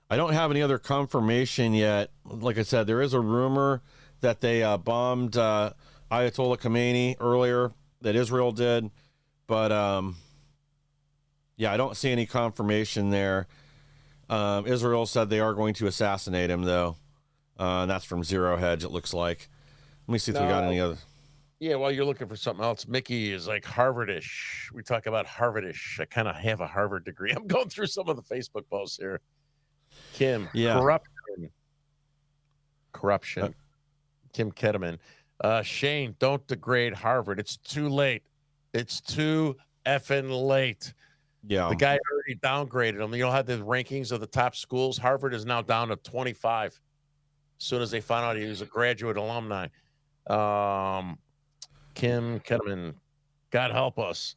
I don't have any other confirmation yet. Like I said, there is a rumor that they bombed Ayatollah Khamenei earlier, that Israel did, but I don't see any confirmation there. Israel said they are going to assassinate him, though. And that's from Zero Hedge, it looks like. Let me see if we got any other. Yeah, well, you're looking for something else. Mickey is like Harvardish. We talk about Harvardish. I kind of have a Harvard degree. I'm going through some of the Facebook posts here. Kim, corruption. Kim Ketterman. Shane, don't degrade Harvard. It's too late. It's too effing late. Yeah. The guy already downgraded them. How the rankings of the top schools? Harvard is now down to 25. As soon as they found out he was a graduate alumni. Kim Ketterman, God help us.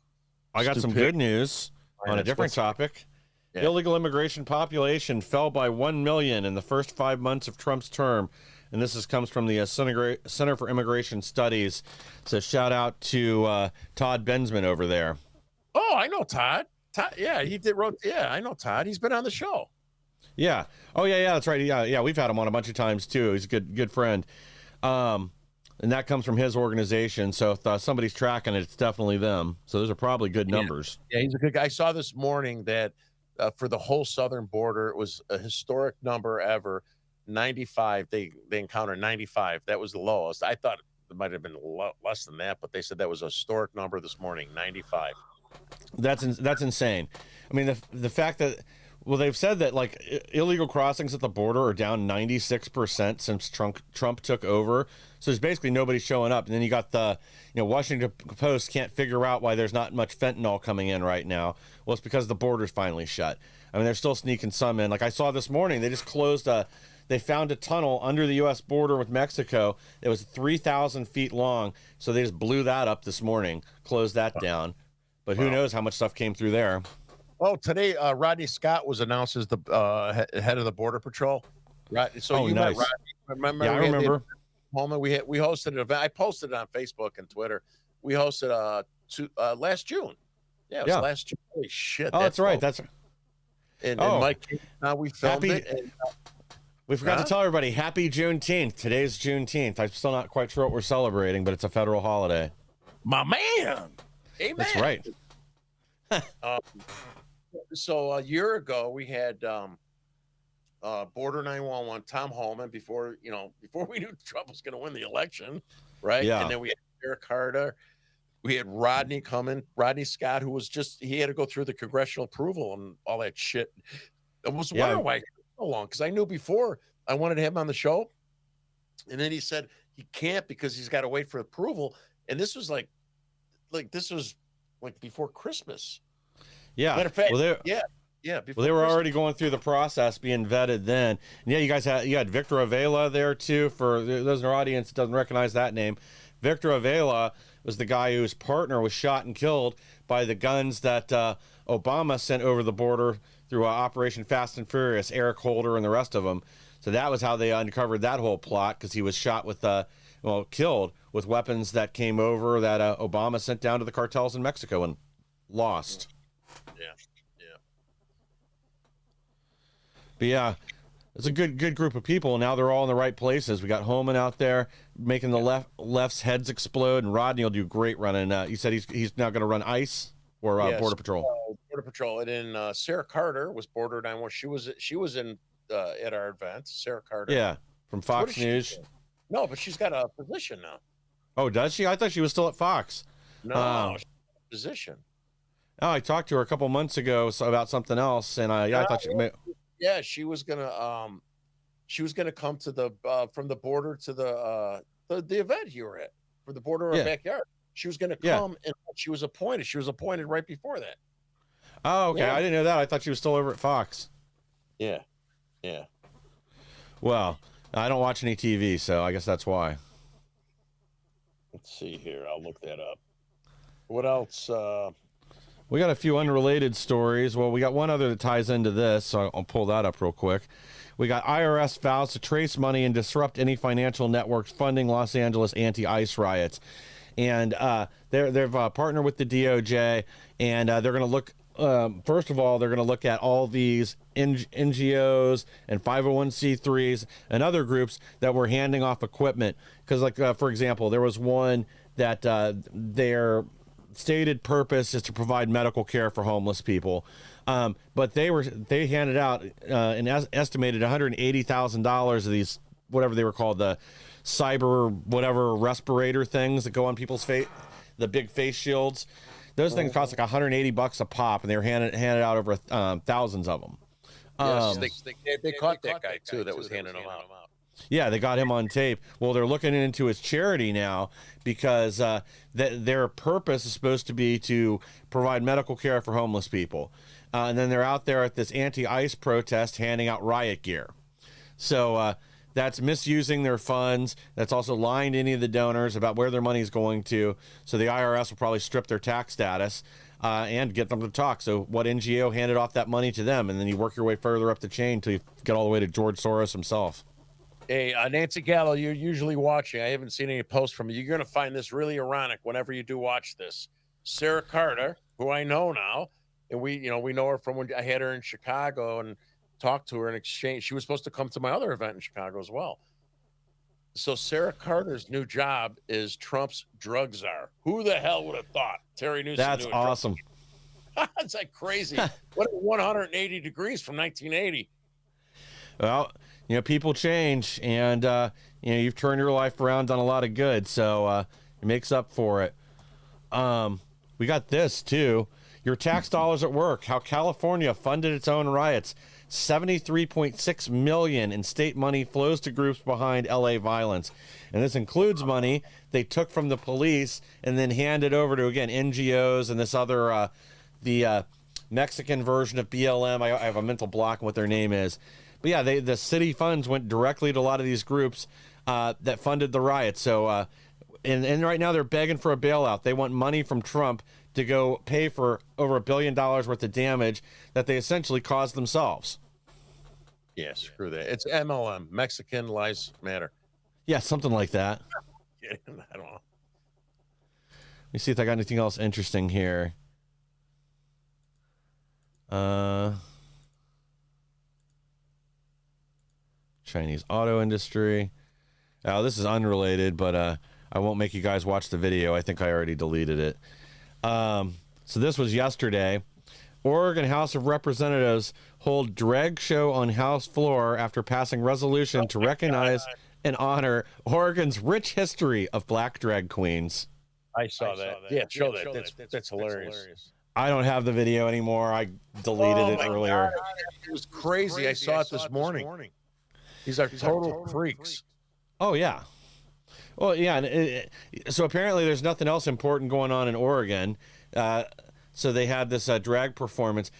I got some good news on a different topic. Yeah. Illegal immigration population fell by 1 million in the first 5 months of Trump's term. And this comes from the Center for Immigration Studies. So shout out to Todd Bensman over there. Oh, I know Todd. Yeah, I know Todd. He's been on the show. Yeah. Oh, yeah, that's right. Yeah, we've had him on a bunch of times, too. He's a good friend. And that comes from his organization. So if somebody's tracking it, it's definitely them. So those are probably good numbers. Yeah, he's a good guy. I saw this morning that for the whole southern border, it was a historic number ever. 95. They encountered 95. That was the lowest. I thought it might have been less than that, but they said that was a historic number this morning, 95. That's insane. I mean, the fact that, well, they've said that like illegal crossings at the border are down 96% since Trump took over. So there's basically nobody showing up. And then you got the, Washington Post can't figure out why there's not much fentanyl coming in right now. Well, it's because the border's finally shut. I mean, they're still sneaking some in. Like I saw this morning, they just they found a tunnel under the U.S. border with Mexico. It was 3,000 feet long. So they just blew that up this morning, closed that down. But who knows how much stuff came through there. Oh, today Rodney Scott was announced as the head of the Border Patrol. Right. So you nice. met Rodney. Remember? Yeah, I remember. Moment we hosted an event. I posted it on Facebook and Twitter. We hosted last June. Yeah, it was last June. Holy shit! Oh, that's right. That's and Mike. We filmed it. And, we forgot to tell everybody happy Juneteenth. Today's Juneteenth. I'm still not quite sure what we're celebrating, but it's a federal holiday. My man. Amen. That's right. So a year ago we had Border 911 Tom Holman before we knew Trump was going to win the election, right? Yeah. And then we had Eric Carter. We had Rodney Scott, who was he had to go through the congressional approval and all that shit. I was wondering why it took so long, because I knew before I wanted to have him on the show, and then he said he can't because he's got to wait for approval. And this was like before Christmas. Yeah. Matter of fact, yeah. Well, they were already going through the process, being vetted then. And yeah, you had Victor Avila there too. For those in our audience that doesn't recognize that name, Victor Avila was the guy whose partner was shot and killed by the guns that Obama sent over the border through Operation Fast and Furious, Eric Holder and the rest of them. So that was how they uncovered that whole plot, because he was shot with killed with weapons that came over that Obama sent down to the cartels in Mexico and lost. Yeah. But yeah, it's a good group of people. Now they're all in the right places. We got Holman out there making the left's heads explode, and Rodney will do great running. You said he's now going to run ICE or Border Patrol. Border Patrol, and then Sarah Carter was Border 911. She was in at our event. Sarah Carter. Yeah, from Fox News. No, but she's got a position now. Oh, does she? I thought she was still at Fox. No, she's a position. Oh, I talked to her a couple months ago about something else, and I thought she may. Yeah, she was gonna come to the from the border to the event you were at, for the border of our backyard. She was gonna come, and she was appointed. She was appointed right before that. Oh, okay. Yeah. I didn't know that. I thought she was still over at Fox. Yeah. Well, I don't watch any TV, so I guess that's why. Let's see here. I'll look that up. What else? We got a few unrelated stories. Well, we got one other that ties into this, so I'll pull that up real quick. We got IRS vows to trace money and disrupt any financial networks funding Los Angeles anti-ICE riots. And they've partnered with the DOJ, and they're going to look, first of all, they're going to look at all these NGOs and 501c3s and other groups that were handing off equipment. Because, like, for example, there was one that their stated purpose is to provide medical care for homeless people, but they handed out an estimated $180,000 of these, whatever they were called, the cyber whatever respirator things that go on people's face, the big face shields. Those things cost like $180 a pop, and they were handed out over thousands of them. Yes, they caught that guy too that was handing them out. Yeah, they got him on tape. Well, they're looking into his charity now, because their purpose is supposed to be to provide medical care for homeless people. And then they're out there at this anti-ICE protest handing out riot gear. So that's misusing their funds. That's also lying to any of the donors about where their money is going to. So the IRS will probably strip their tax status and get them to talk. So what NGO handed off that money to them? And then you work your way further up the chain until you get all the way to George Soros himself. Hey, Nancy Gallo, you're usually watching. I haven't seen any posts from you. You're going to find this really ironic whenever you do watch this. Sarah Carter, who I know now, and we know her from when I had her in Chicago and talked to her in exchange. She was supposed to come to my other event in Chicago as well. So Sarah Carter's new job is Trump's drug czar. Who the hell would have thought? Terry Newsom. That's awesome. It's like crazy. What 180 degrees from 1980. Well, You know, people change, and you know, you've turned your life around, done a lot of good, so it makes up for it. We got this too. Your tax dollars at work. How California funded its own riots. $73.6 million in state money flows to groups behind LA violence, and this includes money they took from the police and then handed over to, again, NGOs and this other the Mexican version of BLM. I have a mental block on what their name is, but yeah, the city funds went directly to a lot of these groups that funded the riots. So and right now they're begging for a bailout. They want money from Trump to go pay for over $1 billion worth of damage that they essentially caused themselves. Yeah, screw that. It's MLM, Mexican Lives Matter. Yeah, something like that. I don't know. Let me see if I got anything else interesting here. Chinese auto industry. Oh, this is unrelated, but I won't make you guys watch the video. I think I already deleted it. So this was yesterday. Oregon House of Representatives hold drag show on House floor after passing resolution to recognize and honor Oregon's rich history of black drag queens. I saw that. Yeah, show that. That's hilarious. I don't have the video anymore. I deleted it earlier. God. It was crazy. I saw it this morning. These are total freaks. Oh, yeah. Well, yeah. And so apparently there's nothing else important going on in Oregon. So they had this drag performance.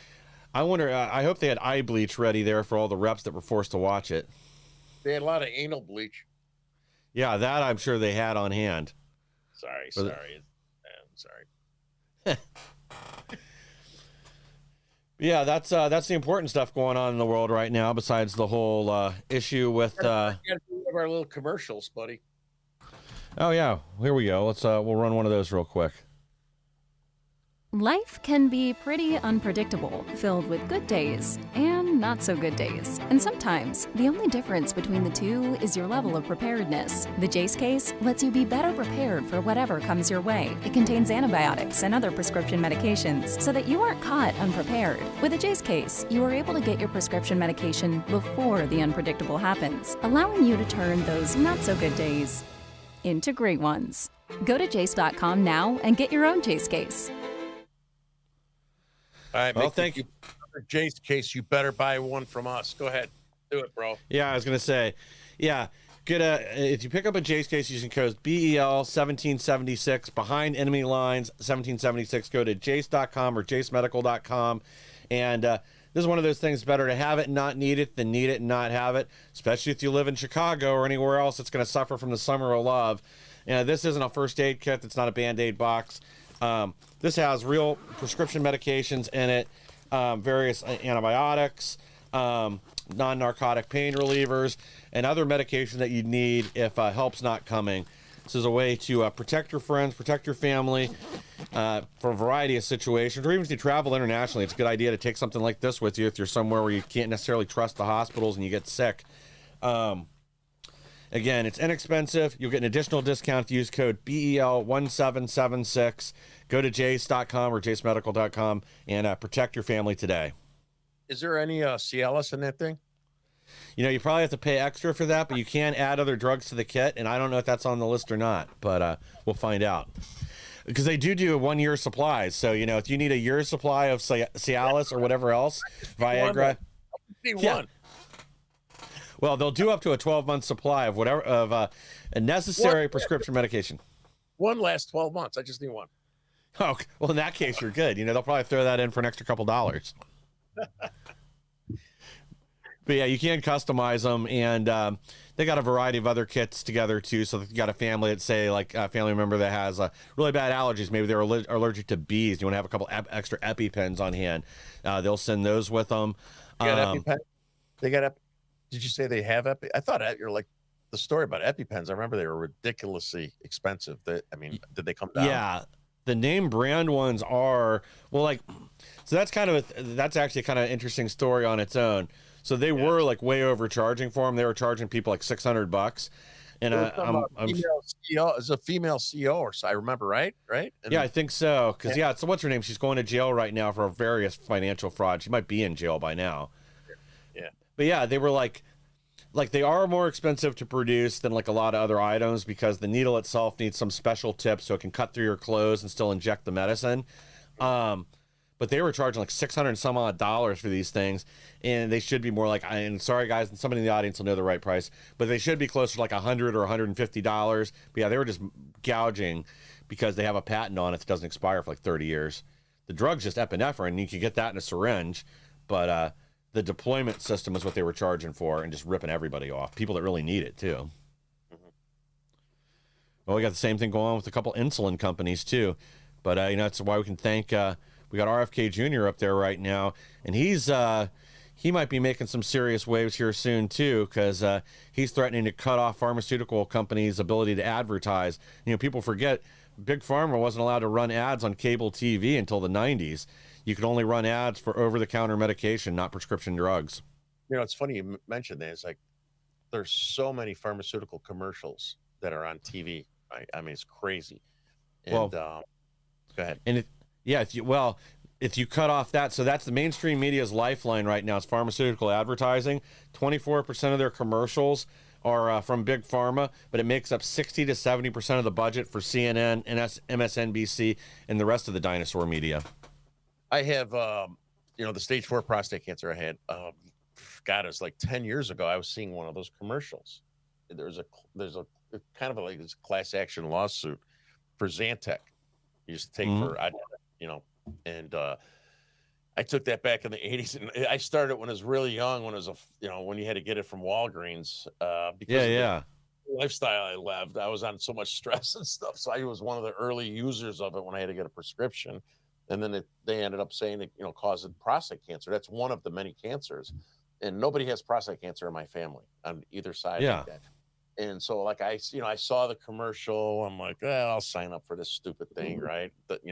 I wonder, I hope they had eye bleach ready there for all the reps that were forced to watch it. They had a lot of anal bleach. Yeah, that I'm sure they had on hand. Sorry. Yeah, that's the important stuff going on in the world right now, besides the whole issue with... We got to do one of our little commercials, buddy. Oh, yeah. Here we go. Let's we'll run one of those real quick. Life can be pretty unpredictable, filled with good days and not so good days. And sometimes, the only difference between the two is your level of preparedness. The Jace case lets you be better prepared for whatever comes your way. It contains antibiotics and other prescription medications so that you aren't caught unprepared. With the Jace case, you are able to get your prescription medication before the unpredictable happens, allowing you to turn those not so good days into great ones. Go to jace.com now and get your own Jace case. All right, well, thank you. For Jace case, you better buy one from us. Go ahead. Do it, bro. Yeah, I was going to say, yeah, get if you pick up a Jace case using code BEL 1776, behind enemy lines 1776, go to jace.com or jacemedical.com. And this is one of those things, better to have it and not need it than need it and not have it, especially if you live in Chicago or anywhere else that's going to suffer from the summer of love. This isn't a first aid kit. It's not a Band-Aid box. This has real prescription medications in it, various antibiotics, non-narcotic pain relievers, and other medication that you need if help's not coming. This is a way to protect your friends, protect your family for a variety of situations, or even if you travel internationally, it's a good idea to take something like this with you if you're somewhere where you can't necessarily trust the hospitals and you get sick. Again, it's inexpensive. You'll get an additional discount if you use code BEL1776. Go to jace.com or jacemedical.com and protect your family today. Is there any Cialis in that thing? You know, you probably have to pay extra for that, but you can add other drugs to the kit, and I don't know if that's on the list or not, but we'll find out. Because they do a 1 year supply. So, you know, if you need a year's supply of Cialis or whatever else, Viagra. One. Well, they'll do up to a 12-month supply of whatever of a necessary prescription medication. One lasts 12 months. I just need one. Oh, well, in that case, you're good. You know, they'll probably throw that in for an extra couple dollars. But yeah, you can customize them, and they got a variety of other kits together too. So if you got a family that, say, like a family member that has really bad allergies, maybe they're allergic to bees, you want to have a couple extra EpiPens on hand. They'll send those with them. You got EpiPen? They got Did you say they have Epi? I thought you're like the story about EpiPens. I remember they were ridiculously expensive. Did they come down? Yeah, the name brand ones are so that's actually kind of an interesting story on its own. So they were like way overcharging for them. They were charging people like $600, and I'm female CEO is a female CEO, or so I remember, right? And yeah, I think so. Because so what's her name? She's going to jail right now for various financial fraud. She might be in jail by now. Yeah. But yeah, they were like like they are more expensive to produce than like a lot of other items because the needle itself needs some special tip so it can cut through your clothes and still inject the medicine. But they were charging like $600 and some odd for these things, and they should be more like, and sorry guys, and somebody in the audience will know the right price, but they should be closer to like $100 or $150. But yeah, they were just gouging because they have a patent on it that doesn't expire for like 30 years. The drug's just epinephrine, and you can get that in a syringe, but the deployment system is what they were charging for, and just ripping everybody off. People that really need it too. Well, we got the same thing going on with a couple insulin companies too, but that's why we can thank. We got RFK Jr. up there right now, and he might be making some serious waves here soon too, because he's threatening to cut off pharmaceutical companies' ability to advertise. People forget Big Pharma wasn't allowed to run ads on cable TV until the 90s. You could only run ads for over-the-counter medication, not prescription drugs. It's funny you mentioned that. It's like there's so many pharmaceutical commercials that are on TV. Right? I mean, it's crazy. And go ahead. And if you cut off that, so that's the mainstream media's lifeline right now. It's pharmaceutical advertising. 24% of their commercials are from Big Pharma, but it makes up 60 to 70% of the budget for CNN, MSNBC, and the rest of the dinosaur media. I have, the stage 4 prostate cancer I had. God, it was like 10 years ago. I was seeing one of those commercials. There's a kind of like this class action lawsuit for Zantac. You used to take and I took that back in the 80s, and I started when I was really young, when it was when you had to get it from Walgreens, because of the lifestyle I lived. I was on so much stress and stuff, so I was one of the early users of it when I had to get a prescription, and then they ended up saying it caused prostate cancer. That's one of the many cancers, and nobody has prostate cancer in my family on either side. Like that. And so, like I saw the commercial. I'm like, I'll sign up for this stupid thing, right? But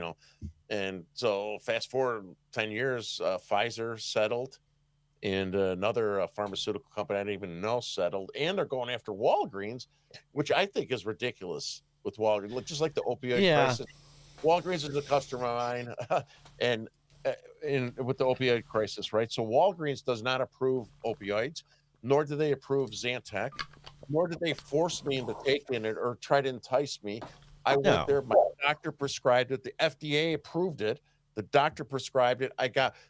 and so fast forward 10 years, Pfizer settled, and another pharmaceutical company I didn't even know settled, and they're going after Walgreens, which I think is ridiculous. With Walgreens, just like the opioid crisis, Walgreens is a customer of mine, and with the opioid crisis, right? So Walgreens does not approve opioids, nor do they approve Zantac. Nor did they force me into taking it or try to entice me. I went there. My doctor prescribed it. The FDA approved it. The doctor prescribed it.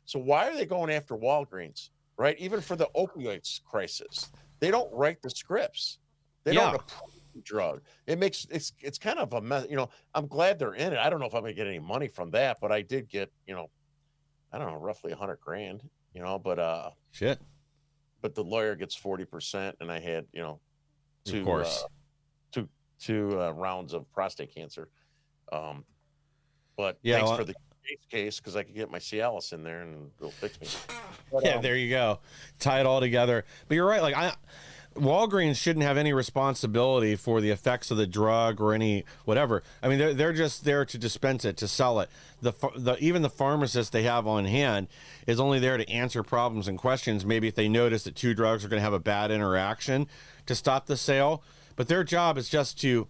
So why are they going after Walgreens, right? Even for the opioids crisis, they don't write the scripts. They don't approve the drug. It's kind of a mess. I'm glad they're in it. I don't know if I'm gonna get any money from that, but I did get, I don't know, roughly $100,000, but shit. But the lawyer gets 40%, and I had, two rounds of prostate cancer. But thanks for the case, because I could get my Cialis in there and it'll fix me. But, there you go. Tie it all together. But you're right. Like Walgreens shouldn't have any responsibility for the effects of the drug or any whatever. I mean, they're just there to dispense it, to sell it. Even the pharmacist they have on hand is only there to answer problems and questions. Maybe if they notice that two drugs are going to have a bad interaction, to stop the sale. But their job is just to,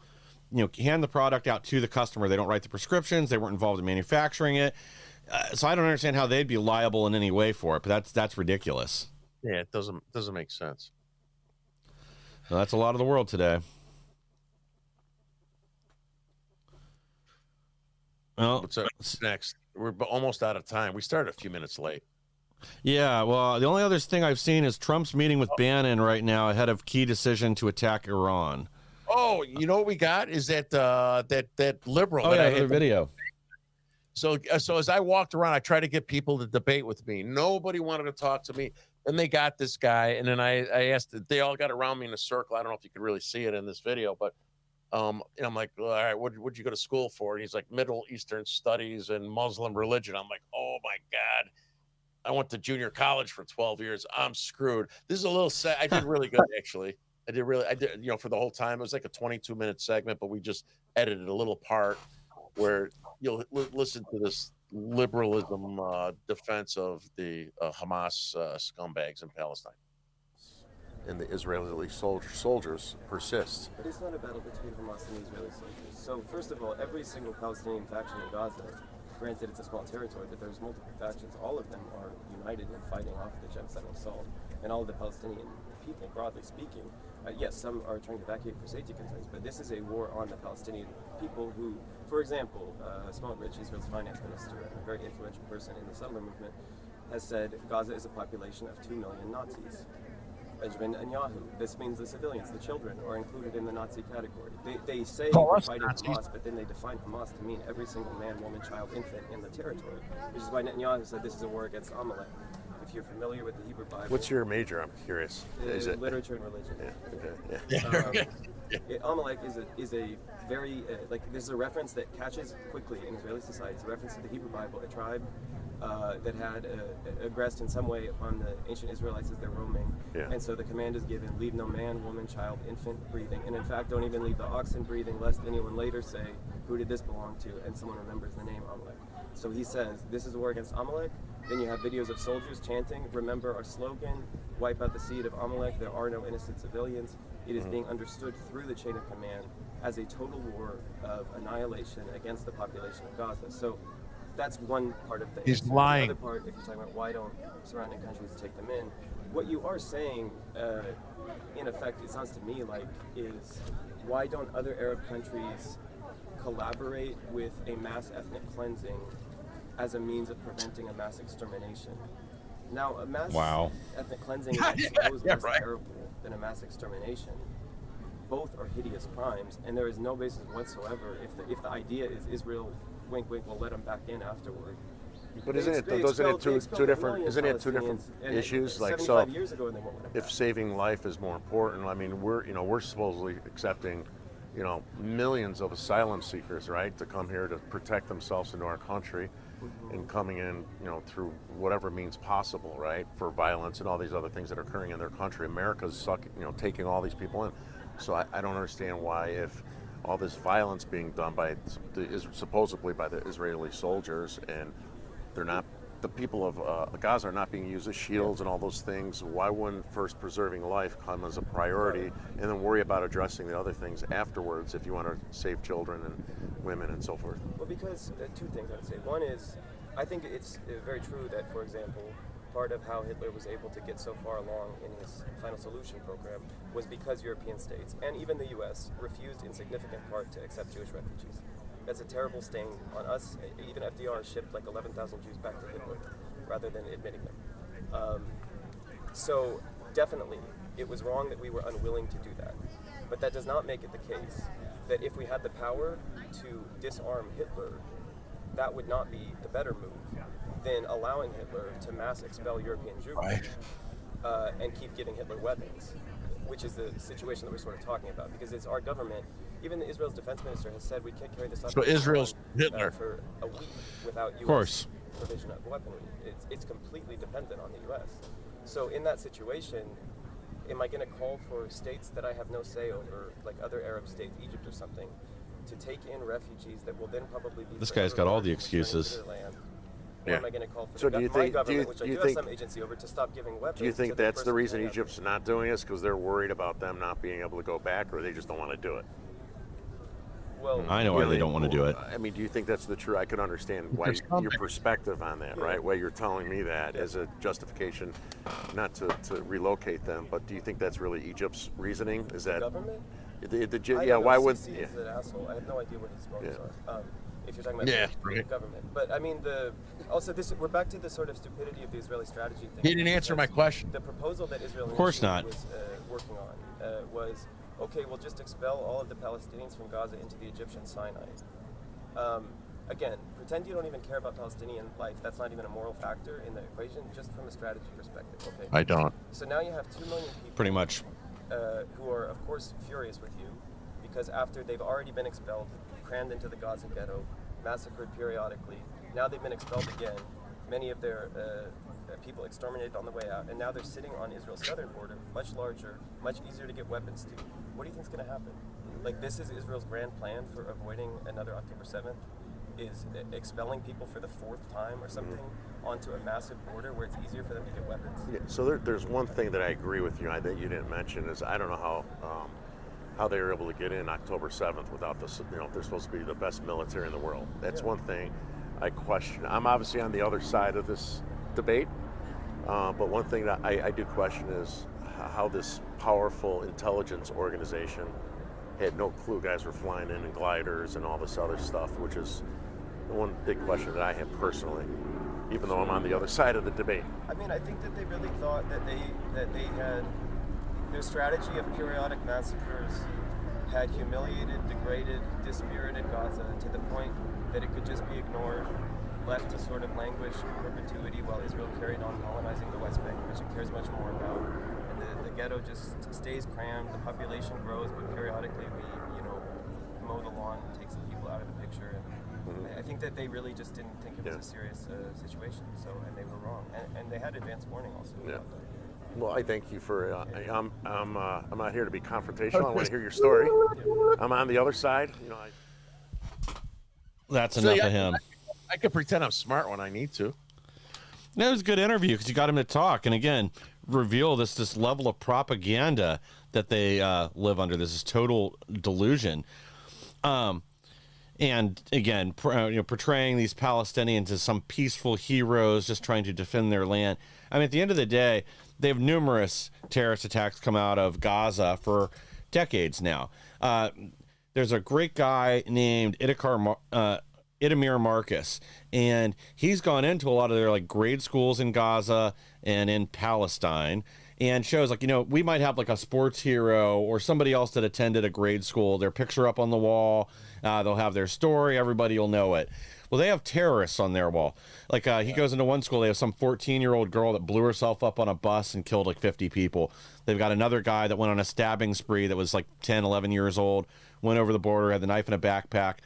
hand the product out to the customer. They don't write the prescriptions. They weren't involved in manufacturing it. So I don't understand how they'd be liable in any way for it. But that's ridiculous. Yeah, it doesn't make sense. Well, that's a lot of the world today. Well, what's next? We're almost out of time. We started a few minutes late. Yeah, well, the only other thing I've seen is Trump's meeting with Bannon right now ahead of key decision to attack Iran. Oh, you know what we got is that liberal. Oh, yeah, the video. So as I walked around, I tried to get people to debate with me. Nobody wanted to talk to me. And they got this guy, and then I asked, they all got around me in a circle. I don't know if you could really see it in this video, but and I'm like, all right, what'd you go to school for? And he's like, Middle Eastern Studies and Muslim religion. I'm like, oh my God. I went to junior college for 12 years. I'm screwed. This is a little sad. I did really good, actually. I did, for the whole time. It was like a 22-minute segment, but we just edited a little part where you'll listen to this liberalism defense of the Hamas scumbags in Palestine. And the Israeli soldiers persist. But it's not a battle between Hamas and Israeli soldiers. So first of all, every single Palestinian faction in Gaza, granted it's a small territory, but there's multiple factions. All of them are united in fighting off the genocidal assault. And all of the Palestinian people, broadly speaking. Yes, some are trying to evacuate for safety concerns, but this is a war on the Palestinian people who, for example, Smotrich, Israel's finance minister, and a very influential person in the settler movement, has said Gaza is a population of 2 million Nazis. Benjamin Netanyahu, this means the civilians, the children, are included in the Nazi category. They say we're fighting Hamas, but then they define Hamas to mean every single man, woman, child, infant in the territory, which is why Netanyahu said this is a war against Amalek. If you're familiar with the Hebrew Bible. What's your major? I'm curious. Is it literature and religion? Yeah. Okay. Yeah. Amalek is a very like this is a reference that catches quickly in Israeli society. It's a reference to the Hebrew Bible, a tribe that had aggressed in some way on the ancient Israelites as they're roaming. Yeah. And so the command is given: leave no man, woman, child, infant breathing. And in fact, don't even leave the oxen breathing, lest anyone later say, "Who did this belong to?" And someone remembers the name Amalek. So he says, "This is a war against Amalek." Then you have videos of soldiers chanting, "Remember our slogan, wipe out the seed of Amalek, there are no innocent civilians." It is being understood through the chain of command as a total war of annihilation against the population of Gaza. So that's one part of the He's answer. lying. The other part, if you're talking about why don't surrounding countries take them in, what you are saying, in effect, it sounds to me like, is why don't other Arab countries collaborate with a mass ethnic cleansing as a means of preventing a mass extermination? Now, a mass ethnic cleansing is, I suppose, less terrible than a mass extermination. Both are hideous crimes, and there is no basis whatsoever if the idea is Israel, wink, wink, will let them back in afterward. But isn't it two different issues? Like, so 75 years ago, and they won't let them if back. saving life is more important, I mean, we're supposedly accepting, millions of asylum seekers, right, to come here to protect themselves into our country, and coming in, through whatever means possible, right, for violence and all these other things that are occurring in their country. America's taking all these people in. So I don't understand why, if all this violence being done by supposedly by the Israeli soldiers, and they're not, the people of Gaza are not being used as shields and all those things, why wouldn't first preserving life come as a priority, and then worry about addressing the other things afterwards if you want to save children and women and so forth? Well, because two things I would say. One is, I think it's very true that, for example, part of how Hitler was able to get so far along in his Final Solution program was because European states, and even the US, refused in significant part to accept Jewish refugees. That's a terrible stain on us. Even FDR shipped like 11,000 Jews back to Hitler rather than admitting them. So definitely, it was wrong that we were unwilling to do that. But that does not make it the case that if we had the power to disarm Hitler, that would not be the better move than allowing Hitler to mass expel European Jewry and keep giving Hitler weapons, which is the situation that we're sort of talking about. Because it's our government, even Israel's defense minister has said we can't carry this out So Israel's Hitler. for a week without U.S. course. provision of weaponry. It's completely dependent on the U.S. So in that situation, am I going to call for states that I have no say over, like other Arab states, Egypt or something, to take in refugees that will then probably be This guy's got all the returned to excuses. their land? Or Yeah. am I going to call for So my government, which I do have some agency over, to stop giving weapons? Do you think to the that's the person reason who has Egypt's not doing this, because they're worried about them not being able to go back, or they just don't want to do it? Well, I know why they don't want to do it. I mean, do you think that's the truth? I could understand why your perspective on that, right? Why you're telling me that as a justification not to relocate them, but do you think that's really Egypt's reasoning? Is that government? why would Sisi is an asshole. I have no idea what his motives Yeah. are. If you're talking about the right. government, but I mean we're back to the sort of stupidity of the Israeli strategy thing. He didn't answer my question. The proposal that Israel course initially not. was working on was, okay, we'll just expel all of the Palestinians from Gaza into the Egyptian Sinai. Again, pretend you don't even care about Palestinian life. That's not even a moral factor in the equation, just from a strategy perspective. Okay. I don't. So now you have 2 million people Pretty much. who are, of course, furious with you because after they've already been expelled, crammed into the Gaza ghetto, massacred periodically, now they've been expelled again, many of their people exterminated on the way out, and now they're sitting on Israel's southern border, much larger, much easier to get weapons to. What do you think is going to happen? Like, this is Israel's grand plan for avoiding another October 7th, is expelling people for the 4th time or something onto a massive border where it's easier for them to get weapons. Yeah, so there's one thing that I agree with you that you didn't mention is I don't know how they were able to get in October 7th without this. They're supposed to be the best military in the world. That's one thing I question. I'm obviously on the other side of this debate, but one thing that I do question is how this powerful intelligence organization had no clue guys were flying in gliders and all this other stuff, which is the one big question that I have personally, even though I'm on the other side of the debate. I mean, I think that they really thought that they had their strategy of periodic massacres had humiliated, degraded, dispirited Gaza to the point that it could just be ignored, left to sort of languish in perpetuity while Israel carried on colonizing the West Bank, which it cares much more about. And the ghetto just stays crammed, the population grows, but periodically we, mow the lawn, take some people out of the picture. And I think that they really just didn't think it was a serious situation, and they were wrong. And they had advance warning also about that. Well, I thank you for. I'm not here to be confrontational. I want to hear your story. I'm on the other side. That's enough of him. I could pretend I'm smart when I need to. That was a good interview because you got him to talk, and again, reveal this level of propaganda that they live under. This is total delusion. And again, portraying these Palestinians as some peaceful heroes just trying to defend their land. I mean, at the end of the day, they have numerous terrorist attacks come out of Gaza for decades now. There's a great guy named Itamar Marcus, and he's gone into a lot of their grade schools in Gaza and in Palestine, and shows we might have a sports hero or somebody else that attended a grade school, their picture up on the wall, they'll have their story, everybody will know it. Well, they have terrorists on their wall. He goes into one school, they have some 14-year-old girl that blew herself up on a bus and killed 50 people. They've got another guy that went on a stabbing spree that was 10, 11 years old, went over the border, had the knife in a backpack,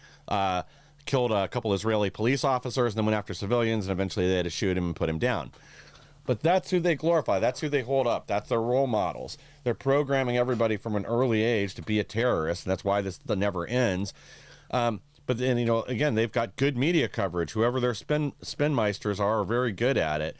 killed a couple Israeli police officers, and then went after civilians, and eventually they had to shoot him and put him down. But that's who they glorify. That's who they hold up. That's their role models. They're programming everybody from an early age to be a terrorist, and that's why this never ends. But then, again, they've got good media coverage. Whoever their spinmeisters are very good at it.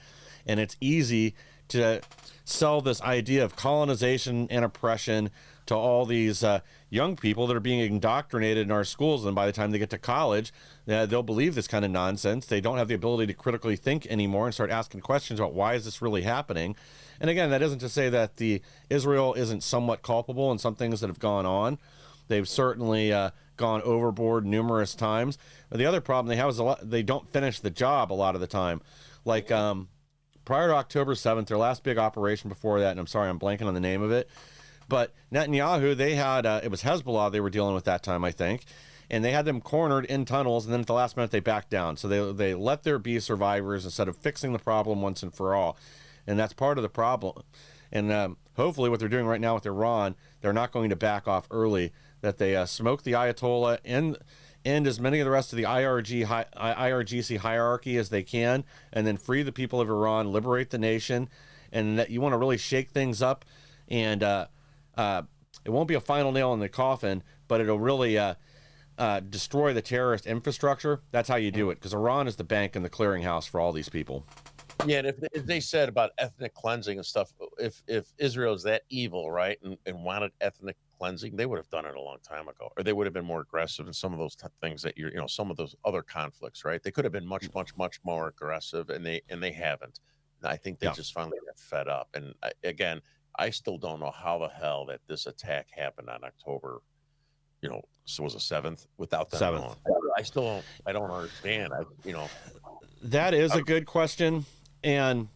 And it's easy to sell this idea of colonization and oppression to all these young people that are being indoctrinated in our schools. And by the time they get to college, they'll believe this kind of nonsense. They don't have the ability to critically think anymore and start asking questions about why is this really happening. And again, that isn't to say that Israel isn't somewhat culpable in some things that have gone on. They've certainly gone overboard numerous times. But the other problem they have is they don't finish the job a lot of the time. Prior to October 7th, their last big operation before that, and I'm sorry, I'm blanking on the name of it, but Netanyahu, they had, it was Hezbollah they were dealing with that time, I think, and they had them cornered in tunnels, and then at the last minute they backed down. So they let there be survivors instead of fixing the problem once and for all. And that's part of the problem. And hopefully what they're doing right now with Iran, they're not going to back off early, that they smoke the Ayatollah and as many of the rest of the IRGC hierarchy as they can, and then free the people of Iran, liberate the nation, and that you want to really shake things up. And it won't be a final nail in the coffin, but it'll really destroy the terrorist infrastructure. That's how you do it, because Iran is the bank and the clearinghouse for all these people. Yeah, and if they said about ethnic cleansing and stuff, if Israel is that evil, right, and wanted ethnic cleansing, they would have done it a long time ago, or they would have been more aggressive in some of those things that some of those other conflicts, right? They could have been much more aggressive, and they haven't. And I think they just finally got fed up. And again, I still don't know how the hell that this attack happened on October, so was it 7th without them 7th. knowing. I don't understand. That is a good question. And,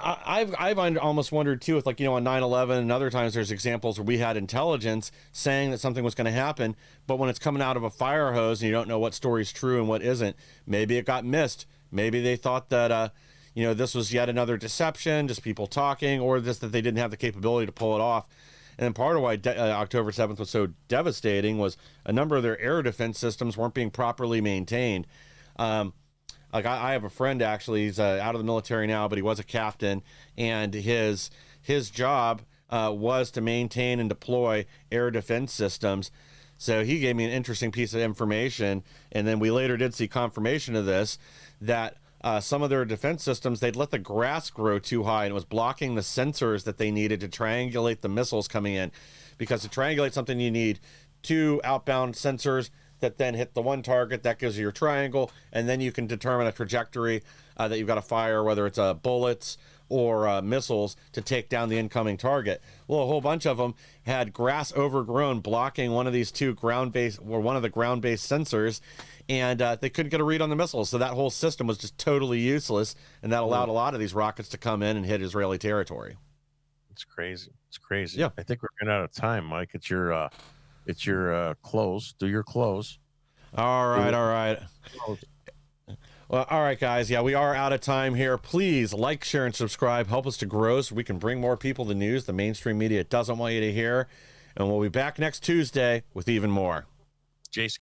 I've almost wondered too, with on 9/11 and other times, there's examples where we had intelligence saying that something was going to happen, but when it's coming out of a fire hose and you don't know what story's true and what isn't, maybe it got missed. Maybe they thought that, this was yet another deception, just people talking, or that they didn't have the capability to pull it off. And then part of why October 7th was so devastating was a number of their air defense systems weren't being properly maintained. I have a friend, actually, he's out of the military now, but he was a captain, and his job was to maintain and deploy air defense systems. So he gave me an interesting piece of information, and then we later did see confirmation of this, that some of their defense systems, they'd let the grass grow too high, and it was blocking the sensors that they needed to triangulate the missiles coming in. Because to triangulate something, you need 2 outbound sensors that then hit the one target, that gives you your triangle, and then you can determine a trajectory that you've got to fire, whether it's bullets or missiles to take down the incoming target. Well, a whole bunch of them had grass overgrown blocking one of these two ground-based, or one of the ground-based sensors, and they couldn't get a read on the missiles. So that whole system was just totally useless, and that allowed a lot of these rockets to come in and hit Israeli territory. It's crazy. It's crazy. Yeah. I think we're running out of time, Mike. It's your close. Do your close. All right. Well, all right, guys. Yeah, we are out of time here. Please like, share, and subscribe. Help us to grow so we can bring more people the news the mainstream media doesn't want you to hear. And we'll be back next Tuesday with even more. Jason.